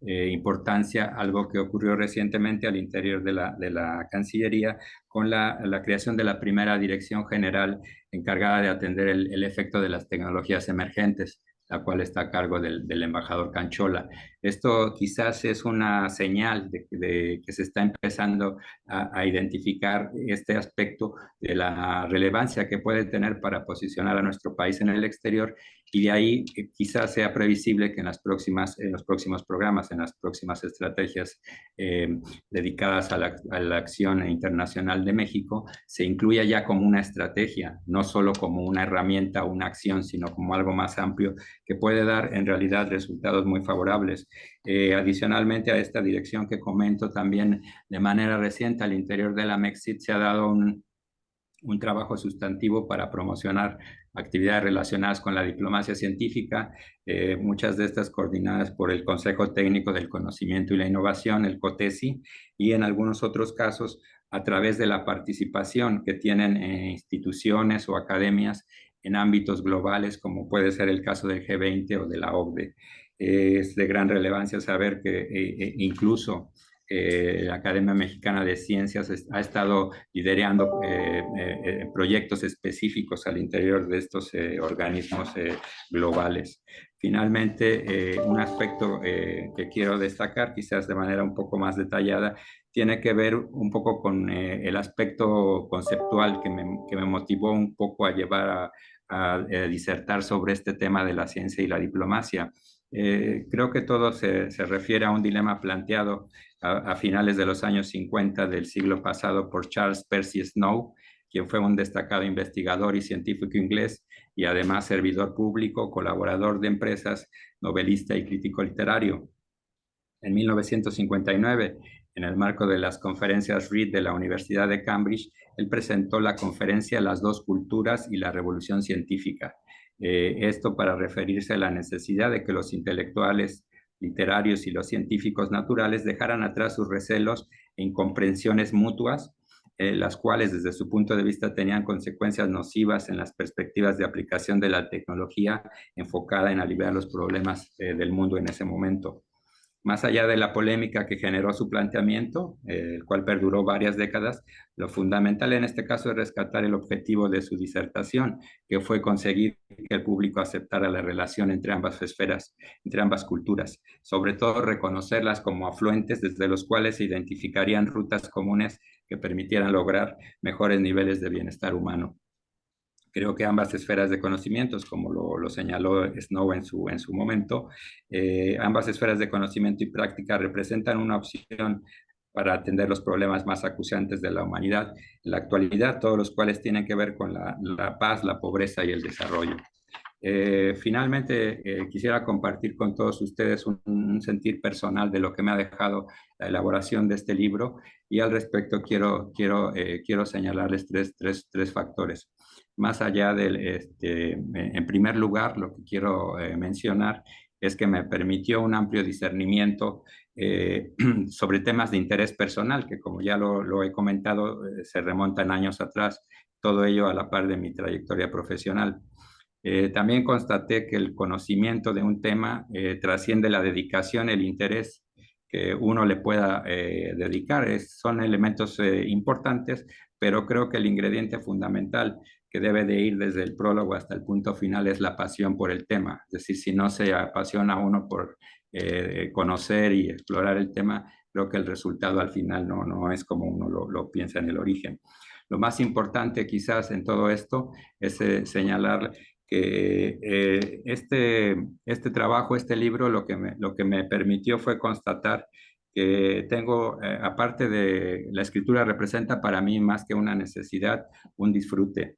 importancia algo que ocurrió recientemente al interior de la Cancillería con la creación de la primera dirección general encargada de atender el efecto de las tecnologías emergentes, la cual está a cargo del embajador Canchola. Esto quizás es una señal de que se está empezando a identificar este aspecto de la relevancia que puede tener para posicionar a nuestro país en el exterior, y de ahí quizás sea previsible que en los próximos programas, en las próximas estrategias dedicadas a la acción internacional de México, se incluya ya como una estrategia, no solo como una herramienta o una acción, sino como algo más amplio que puede dar en realidad resultados muy favorables. Adicionalmente a esta dirección que comento, también de manera reciente al interior de la MECSID se ha dado un trabajo sustantivo para promocionar actividades relacionadas con la diplomacia científica, muchas de estas coordinadas por el Consejo Técnico del Conocimiento y la Innovación, el COTESI, y en algunos otros casos a través de la participación que tienen instituciones o academias en ámbitos globales, como puede ser el caso del G20 o de la OCDE. Es de gran relevancia saber que incluso la Academia Mexicana de Ciencias ha estado liderando proyectos específicos al interior de estos organismos globales. Finalmente, un aspecto que quiero destacar, quizás de manera un poco más detallada, tiene que ver un poco con el aspecto conceptual que me motivó un poco a llevar a disertar sobre este tema de la ciencia y la diplomacia. Creo que todo se refiere a un dilema planteado a finales de los años 50 del siglo pasado por Charles Percy Snow, quien fue un destacado investigador y científico inglés y además servidor público, colaborador de empresas, novelista y crítico literario. En 1959, en el marco de las conferencias Reed de la Universidad de Cambridge, él presentó la conferencia Las dos culturas y la revolución científica. Esto para referirse a la necesidad de que los intelectuales, literarios y los científicos naturales dejaran atrás sus recelos e incomprensiones mutuas, las cuales desde su punto de vista tenían consecuencias nocivas en las perspectivas de aplicación de la tecnología enfocada en aliviar los problemas del mundo en ese momento. Más allá de la polémica que generó su planteamiento, el cual perduró varias décadas, lo fundamental en este caso es rescatar el objetivo de su disertación, que fue conseguir que el público aceptara la relación entre ambas esferas, entre ambas culturas, sobre todo reconocerlas como afluentes desde los cuales se identificarían rutas comunes que permitieran lograr mejores niveles de bienestar humano. Creo que ambas esferas de conocimientos, como lo señaló Snow en su momento, ambas esferas de conocimiento y práctica representan una opción para atender los problemas más acuciantes de la humanidad en la actualidad, todos los cuales tienen que ver con la paz, la pobreza y el desarrollo. Finalmente, quisiera compartir con todos ustedes un sentir personal de lo que me ha dejado la elaboración de este libro, y al respecto quiero señalarles tres factores. Más allá en primer lugar, lo que quiero mencionar es que me permitió un amplio discernimiento sobre temas de interés personal, que como ya lo he comentado, se remontan años atrás, todo ello a la par de mi trayectoria profesional. También constaté que el conocimiento de un tema trasciende la dedicación, el interés que uno le pueda dedicar. Son elementos importantes, pero creo que el ingrediente fundamental que debe de ir desde el prólogo hasta el punto final es la pasión por el tema. Es decir, si no se apasiona uno por conocer y explorar el tema, creo que el resultado al final no es como uno lo piensa en el origen. Lo más importante quizás en todo esto es señalar que este trabajo, este libro, lo que me permitió fue constatar que tengo, aparte de la escritura, representa para mí más que una necesidad, un disfrute.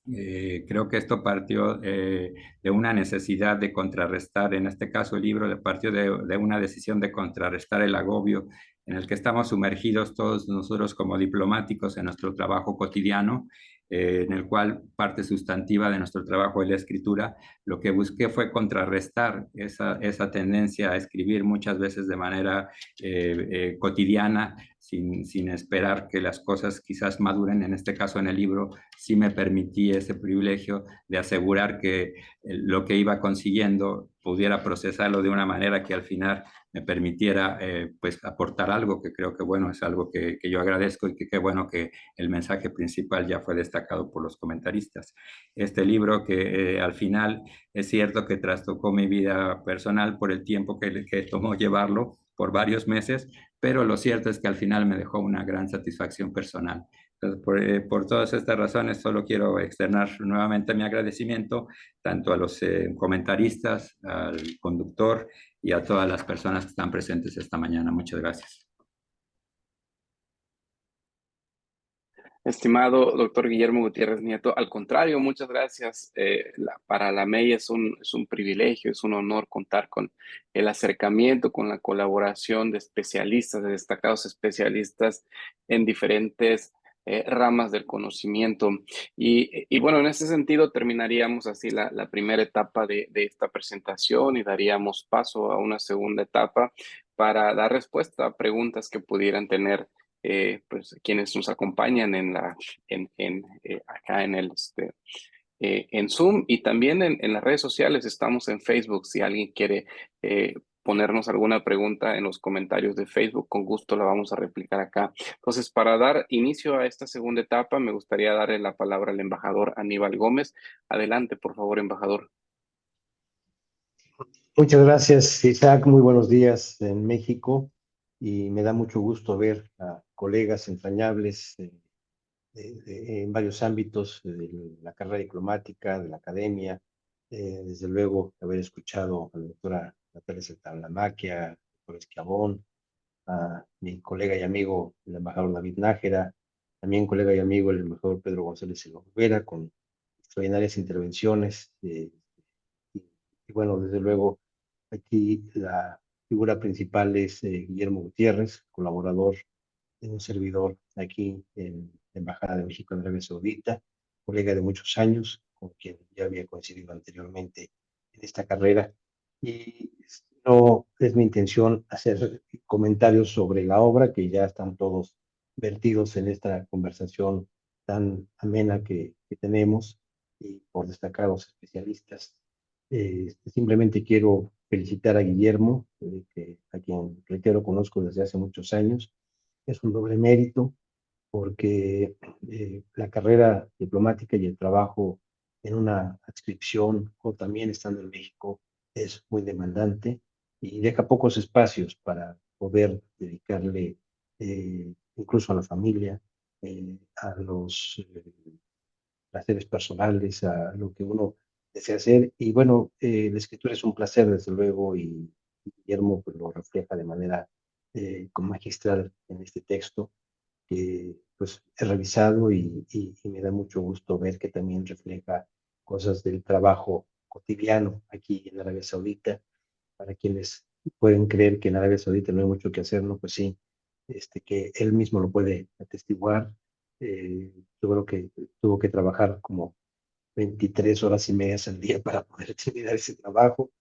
Creo que esto partió de una necesidad de contrarrestar, en este caso el libro partió de una decisión de contrarrestar el agobio en el que estamos sumergidos todos nosotros como diplomáticos en nuestro trabajo cotidiano, en el cual parte sustantiva de nuestro trabajo es la escritura. Lo que busqué fue contrarrestar esa tendencia a escribir muchas veces de manera cotidiana, sin esperar que las cosas quizás maduren. En este caso en el libro sí me permití ese privilegio de asegurar que lo que iba consiguiendo pudiera procesarlo de una manera que al final me permitiera pues aportar algo, que creo que bueno, es algo que yo agradezco, y que qué bueno que el mensaje principal ya fue destacado por los comentaristas. Este libro que al final es cierto que trastocó mi vida personal por el tiempo que tomó llevarlo, por varios meses, pero lo cierto es que al final me dejó una gran satisfacción personal. Entonces, por todas estas razones, solo quiero externar nuevamente mi agradecimiento tanto a los comentaristas, al conductor y a todas las personas que están presentes esta mañana. Muchas gracias. Estimado doctor Guillermo Gutiérrez Nieto, al contrario, muchas gracias. Para la MEI es un privilegio, es un honor contar con el acercamiento, con la colaboración de especialistas, de destacados especialistas en diferentes ramas del conocimiento. Y bueno, en ese sentido terminaríamos así la primera etapa de esta presentación y daríamos paso a una segunda etapa para dar respuesta a preguntas que pudieran tener pues quienes nos acompañan acá en Zoom, y también en las redes sociales. Estamos en Facebook, si alguien quiere ponernos alguna pregunta en los comentarios de Facebook, con gusto la vamos a replicar acá. Entonces, para dar inicio a esta segunda etapa, me gustaría darle la palabra al embajador Aníbal Gómez. Adelante, por favor, embajador. Muchas gracias, Isaac. Muy buenos días en México y me da mucho gusto ver a colegas entrañables en varios ámbitos de la carrera diplomática, de la academia. Desde luego, haber escuchado a la doctora Natalia Saltalamacchia, al doctor Esquiabón, a mi colega y amigo, el embajador David Nájera, también colega y amigo, el embajador Pedro González Olvera, con extraordinarias intervenciones. Y bueno, desde luego, aquí la figura principal es Guillermo Gutiérrez, colaborador de un servidor aquí en la Embajada de México en Arabia Saudita, colega de muchos años, con quien ya había coincidido anteriormente en esta carrera. Y no es mi intención hacer comentarios sobre la obra, que ya están todos vertidos en esta conversación tan amena que tenemos y por destacados especialistas. Simplemente quiero felicitar a Guillermo, a quien reitero conozco desde hace muchos años. Es un doble mérito porque la carrera diplomática y el trabajo en una adscripción o también estando en México es muy demandante y deja pocos espacios para poder dedicarle incluso a la familia, a los placeres personales, a lo que uno desea hacer. Y bueno, la escritura es un placer, desde luego, y Guillermo pues, lo refleja de manera magistral en este texto que pues he revisado y me da mucho gusto ver que también refleja cosas del trabajo cotidiano aquí en Arabia Saudita. Para quienes pueden creer que en Arabia Saudita no hay mucho que hacer, no, pues sí, que él mismo lo puede atestiguar. Yo creo que tuvo que trabajar como 23 horas y media al día para poder terminar ese trabajo.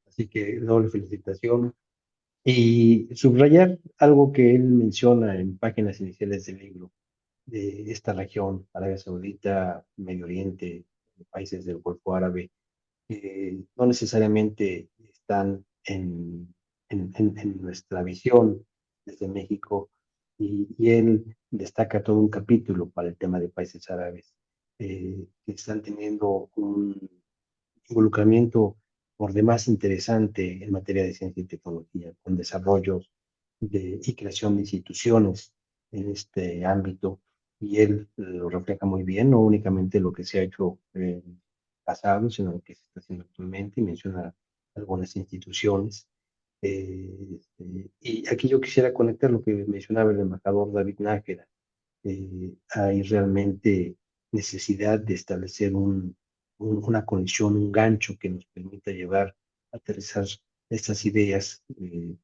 Así que doble felicitación. Y subrayar algo que él menciona en páginas iniciales del libro, de esta región, Arabia Saudita, Medio Oriente, países del Golfo Árabe, no necesariamente están en nuestra visión desde México, y él destaca todo un capítulo para el tema de países árabes, que están teniendo un involucramiento por demás interesante en materia de ciencia y tecnología, con desarrollos y creación de instituciones en este ámbito, y él lo refleja muy bien, no únicamente lo que se ha hecho en pasado, sino lo que se está haciendo actualmente, y menciona algunas instituciones. Y aquí yo quisiera conectar lo que mencionaba el embajador David Nájera. Hay realmente necesidad de establecer una conexión, un gancho que nos permita llevar a aterrizar estas ideas que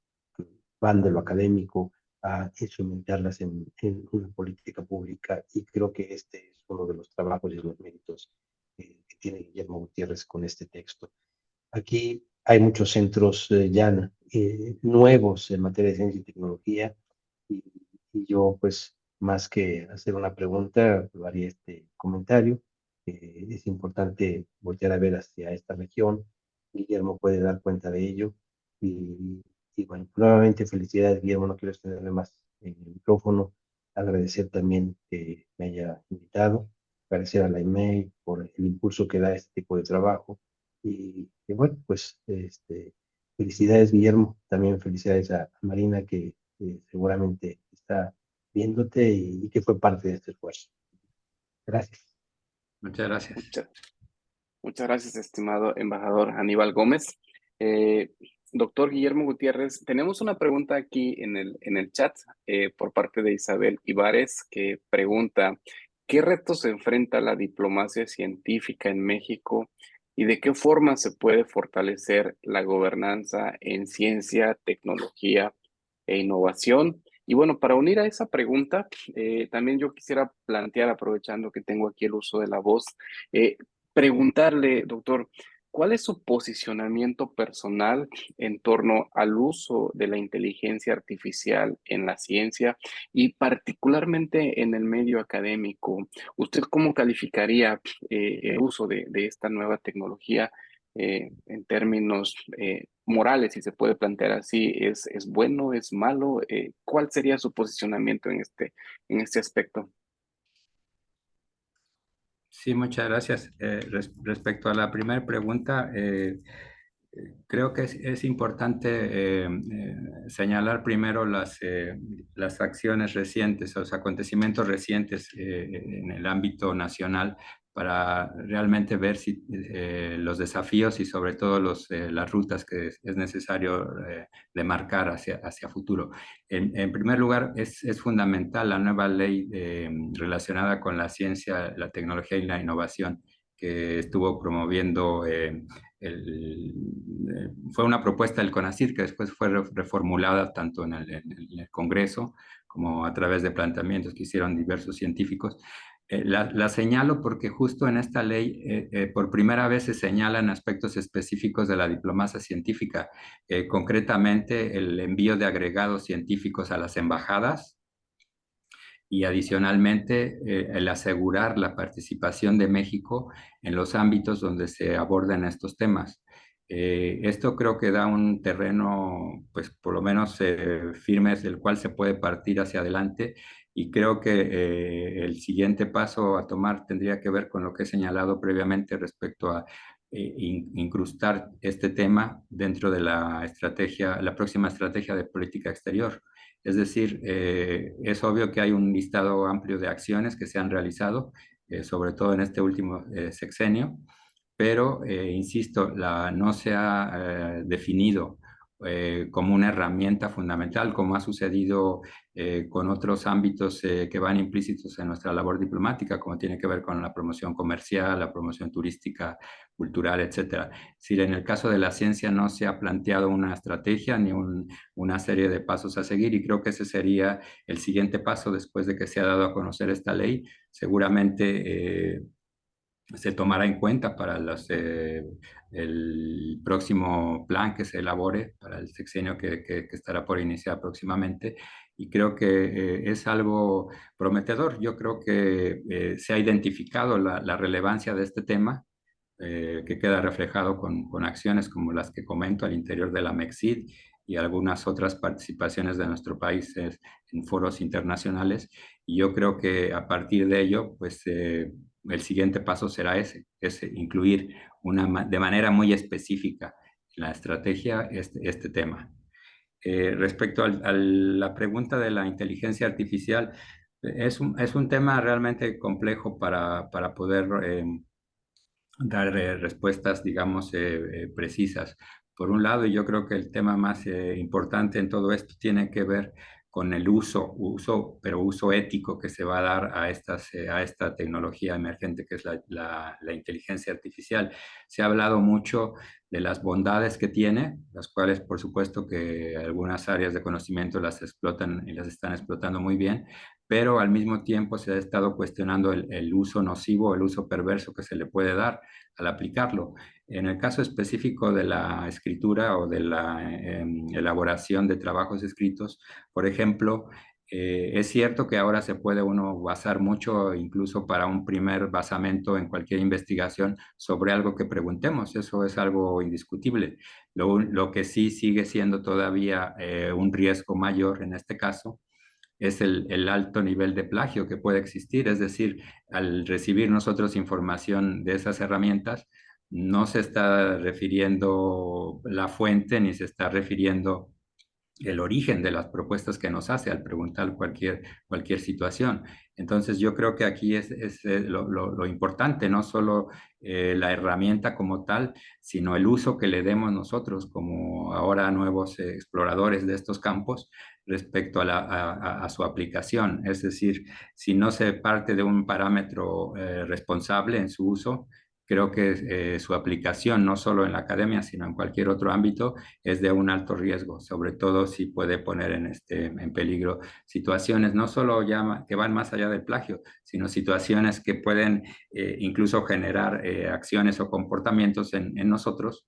van de lo académico a instrumentarlas en una política pública, y creo que este es uno de los trabajos y los méritos que tiene Guillermo Gutiérrez con este texto. Aquí hay muchos centros ya nuevos en materia de ciencia y tecnología, y, y yo pues más que hacer una pregunta, haría este comentario. Es importante voltear a ver hacia esta región. Guillermo puede dar cuenta de ello. Y bueno, nuevamente felicidades, Guillermo, no quiero extenderme más en el micrófono. Agradecer también que me haya invitado, agradecer a la IMEI por el impulso que da este tipo de trabajo. Y bueno, pues felicidades, Guillermo. También felicidades a Marina, que seguramente está viéndote y que fue parte de este esfuerzo. Gracias. Muchas gracias. Muchas gracias, estimado embajador Aníbal Gómez. Doctor Guillermo Gutiérrez, tenemos una pregunta aquí en el chat por parte de Isabel Ibares, que pregunta: ¿qué retos se enfrenta la diplomacia científica en México y de qué forma se puede fortalecer la gobernanza en ciencia, tecnología e innovación? Y bueno, para unir a esa pregunta, también yo quisiera plantear, aprovechando que tengo aquí el uso de la voz, preguntarle, doctor, ¿cuál es su posicionamiento personal en torno al uso de la inteligencia artificial en la ciencia y particularmente en el medio académico? ¿Usted cómo calificaría el uso de esta nueva tecnología en términos morales, si se puede plantear así, es bueno, es malo? ¿Cuál sería su posicionamiento en este aspecto? Sí, muchas gracias. Respecto a la primera pregunta, creo que es importante señalar primero las acciones recientes, los acontecimientos recientes en el ámbito nacional para realmente ver si los desafíos y sobre todo las rutas que es necesario demarcar hacia futuro. En primer lugar, es fundamental la nueva ley relacionada con la ciencia, la tecnología y la innovación que estuvo promoviendo fue una propuesta del CONACYT que después fue reformulada tanto en el Congreso como a través de planteamientos que hicieron diversos científicos. La señalo porque justo en esta ley por primera vez se señalan aspectos específicos de la diplomacia científica, concretamente el envío de agregados científicos a las embajadas y adicionalmente el asegurar la participación de México en los ámbitos donde se abordan estos temas. Esto creo que da un terreno, pues por lo menos firme, del cual se puede partir hacia adelante y creo que el siguiente paso a tomar tendría que ver con lo que he señalado previamente respecto a incrustar este tema dentro de la estrategia, la próxima estrategia de política exterior. Es decir, es obvio que hay un listado amplio de acciones que se han realizado, sobre todo en este último sexenio, pero, insisto, no se ha definido como una herramienta fundamental, como ha sucedido con otros ámbitos que van implícitos en nuestra labor diplomática, como tiene que ver con la promoción comercial, la promoción turística, cultural, etcétera. Es decir, en el caso de la ciencia no se ha planteado una estrategia ni una serie de pasos a seguir y creo que ese sería el siguiente paso después de que se ha dado a conocer esta ley. Seguramente se tomará en cuenta para el próximo plan que se elabore para el sexenio que estará por iniciar próximamente. Y creo que es algo prometedor. Yo creo que se ha identificado la relevancia de este tema, que queda reflejado con acciones como las que comento al interior de la MEXID y algunas otras participaciones de nuestro país en foros internacionales. Y yo creo que a partir de ello, pues el siguiente paso será es incluir de manera muy específica en la estrategia este tema. Respecto a la pregunta de la inteligencia artificial, es un tema realmente complejo para poder dar respuestas, digamos, precisas. Por un lado, yo creo que el tema más importante en todo esto tiene que ver con el pero uso ético que se va a dar a esta tecnología emergente que es la inteligencia artificial. Se ha hablado mucho de las bondades que tiene, las cuales por supuesto que algunas áreas de conocimiento las explotan y las están explotando muy bien, pero al mismo tiempo se ha estado cuestionando el uso nocivo, el uso perverso que se le puede dar al aplicarlo. En el caso específico de la escritura o de la elaboración de trabajos escritos, por ejemplo, es cierto que ahora se puede uno basar mucho, incluso para un primer basamento en cualquier investigación, sobre algo que preguntemos. Eso es algo indiscutible. Lo que sí sigue siendo todavía un riesgo mayor en este caso es el alto nivel de plagio que puede existir. Es decir, al recibir nosotros información de esas herramientas, no se está refiriendo la fuente ni se está refiriendo el origen de las propuestas que nos hace al preguntar cualquier situación. Entonces yo creo que aquí es lo importante, no solo la herramienta como tal, sino el uso que le demos nosotros como ahora nuevos exploradores de estos campos respecto a su aplicación. Es decir, si no se parte de un parámetro responsable en su uso, creo que su aplicación, no solo en la academia, sino en cualquier otro ámbito, es de un alto riesgo, sobre todo si puede poner en peligro situaciones no solo que van más allá del plagio, sino situaciones que pueden incluso generar acciones o comportamientos en nosotros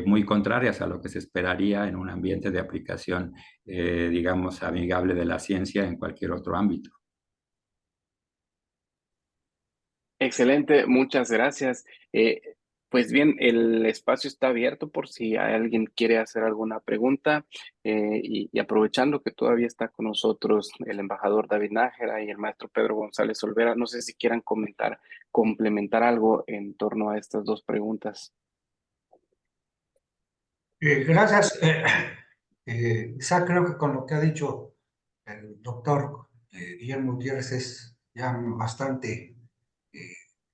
muy contrarias a lo que se esperaría en un ambiente de aplicación, digamos, amigable de la ciencia en cualquier otro ámbito. Excelente, muchas gracias. Pues bien, el espacio está abierto por si alguien quiere hacer alguna pregunta y aprovechando que todavía está con nosotros el embajador David Nájera y el maestro Pedro González Olvera, no sé si quieran complementar algo en torno a estas dos preguntas. Gracias. Quizá creo que con lo que ha dicho el doctor Guillermo Gutiérrez es ya bastante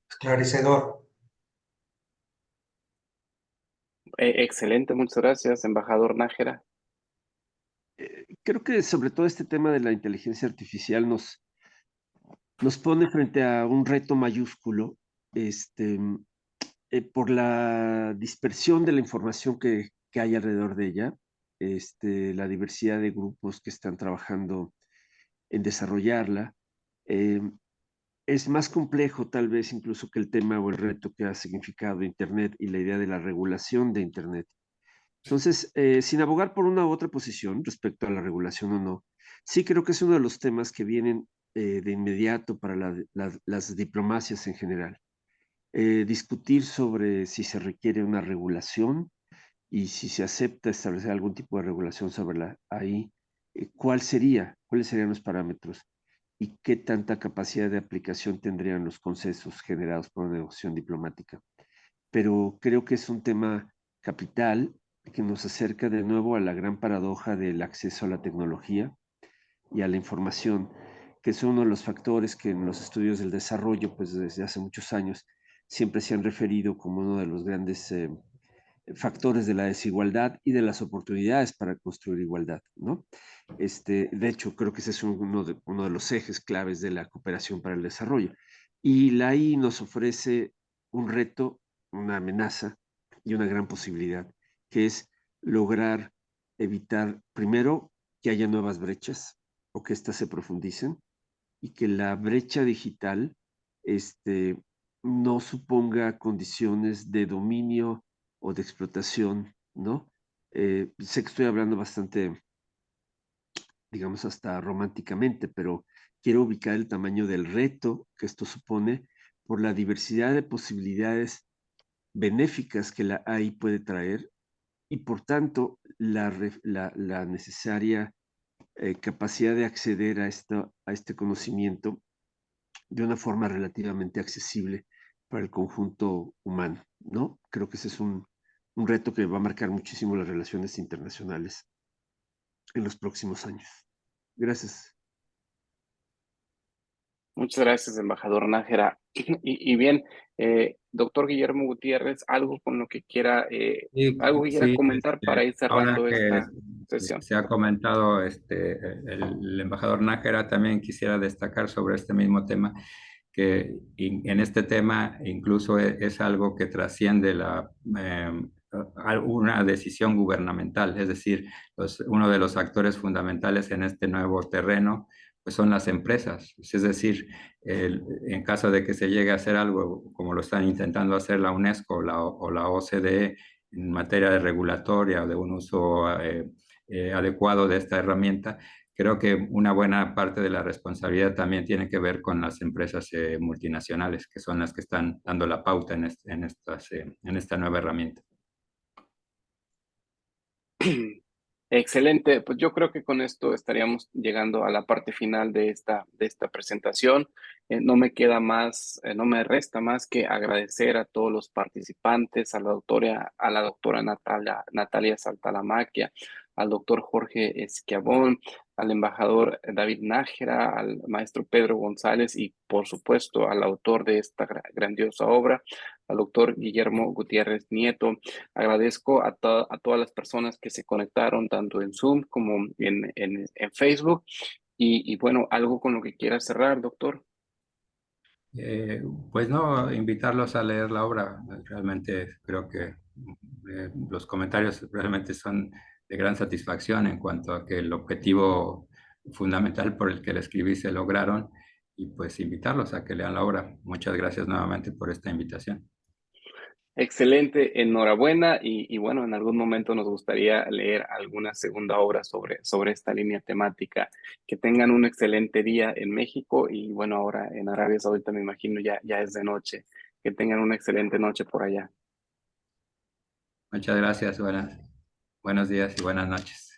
esclarecedor. Excelente, muchas gracias, embajador Nájera. Creo que sobre todo este tema de la inteligencia artificial nos pone frente a un reto mayúsculo, por la dispersión de la información que hay alrededor de ella, la diversidad de grupos que están trabajando en desarrollarla. Es más complejo tal vez incluso que el tema o el reto que ha significado Internet y la idea de la regulación de Internet. Entonces, sin abogar por una u otra posición respecto a la regulación o no, sí creo que es uno de los temas que vienen de inmediato para las diplomacias en general. Discutir sobre si se requiere una regulación y si se acepta establecer algún tipo de regulación sobre ahí, ¿cuáles serían los parámetros y qué tanta capacidad de aplicación tendrían los consensos generados por una negociación diplomática? Pero creo que es un tema capital que nos acerca de nuevo a la gran paradoja del acceso a la tecnología y a la información, que es uno de los factores que en los estudios del desarrollo, pues desde hace muchos años, siempre se han referido como uno de los grandes factores de la desigualdad y de las oportunidades para construir igualdad, ¿no? De hecho, creo que ese es uno de los ejes claves de la cooperación para el desarrollo. Y la AI nos ofrece un reto, una amenaza y una gran posibilidad, que es lograr evitar, primero, que haya nuevas brechas o que éstas se profundicen y que la brecha digital no suponga condiciones de dominio o de explotación, ¿no? Sé que estoy hablando bastante, digamos, hasta románticamente, pero quiero ubicar el tamaño del reto que esto supone por la diversidad de posibilidades benéficas que la AI puede traer y por tanto la necesaria capacidad de acceder a este conocimiento de una forma relativamente accesible para el conjunto humano, ¿no? Creo que ese es un reto que va a marcar muchísimo las relaciones internacionales en los próximos años. Gracias. Muchas gracias, embajador Nájera. Y bien, doctor Guillermo Gutiérrez, algo con lo que quiera, algo que quiera Sí, comentar para ir ahora cerrando que esta sesión. se ha comentado el embajador Nájera, también quisiera destacar sobre este mismo tema, que en este tema incluso es algo que trasciende una decisión gubernamental, es decir, uno de los actores fundamentales en este nuevo terreno pues son las empresas, es decir, en caso de que se llegue a hacer algo como lo están intentando hacer la UNESCO o la OCDE en materia de regulatoria o de un uso adecuado de esta herramienta, creo que una buena parte de la responsabilidad también tiene que ver con las empresas multinacionales, que son las que están dando la pauta en esta nueva herramienta. Excelente, pues yo creo que con esto estaríamos llegando a la parte final de esta presentación. No me queda más, no me resta más que agradecer a todos los participantes, a la doctora Natalia Saltalamaquia, al doctor Jorge Esquiabón, al embajador David Nájera, al maestro Pedro González y por supuesto al autor de esta grandiosa obra, al doctor Guillermo Gutiérrez Nieto. Agradezco a todas las personas que se conectaron tanto en Zoom como en Facebook. Y bueno, algo con lo que quiera cerrar, doctor. Pues no, invitarlos a leer la obra. Realmente creo que los comentarios realmente son de gran satisfacción en cuanto a que el objetivo fundamental por el que la escribí se lograron y pues invitarlos a que lean la obra. Muchas gracias nuevamente por esta invitación. Excelente, enhorabuena y bueno, en algún momento nos gustaría leer alguna segunda obra sobre esta línea temática. Que tengan un excelente día en México y bueno, ahora en Arabia Saudita me imagino ya es de noche. Que tengan una excelente noche por allá. Muchas gracias, buenos días y buenas noches.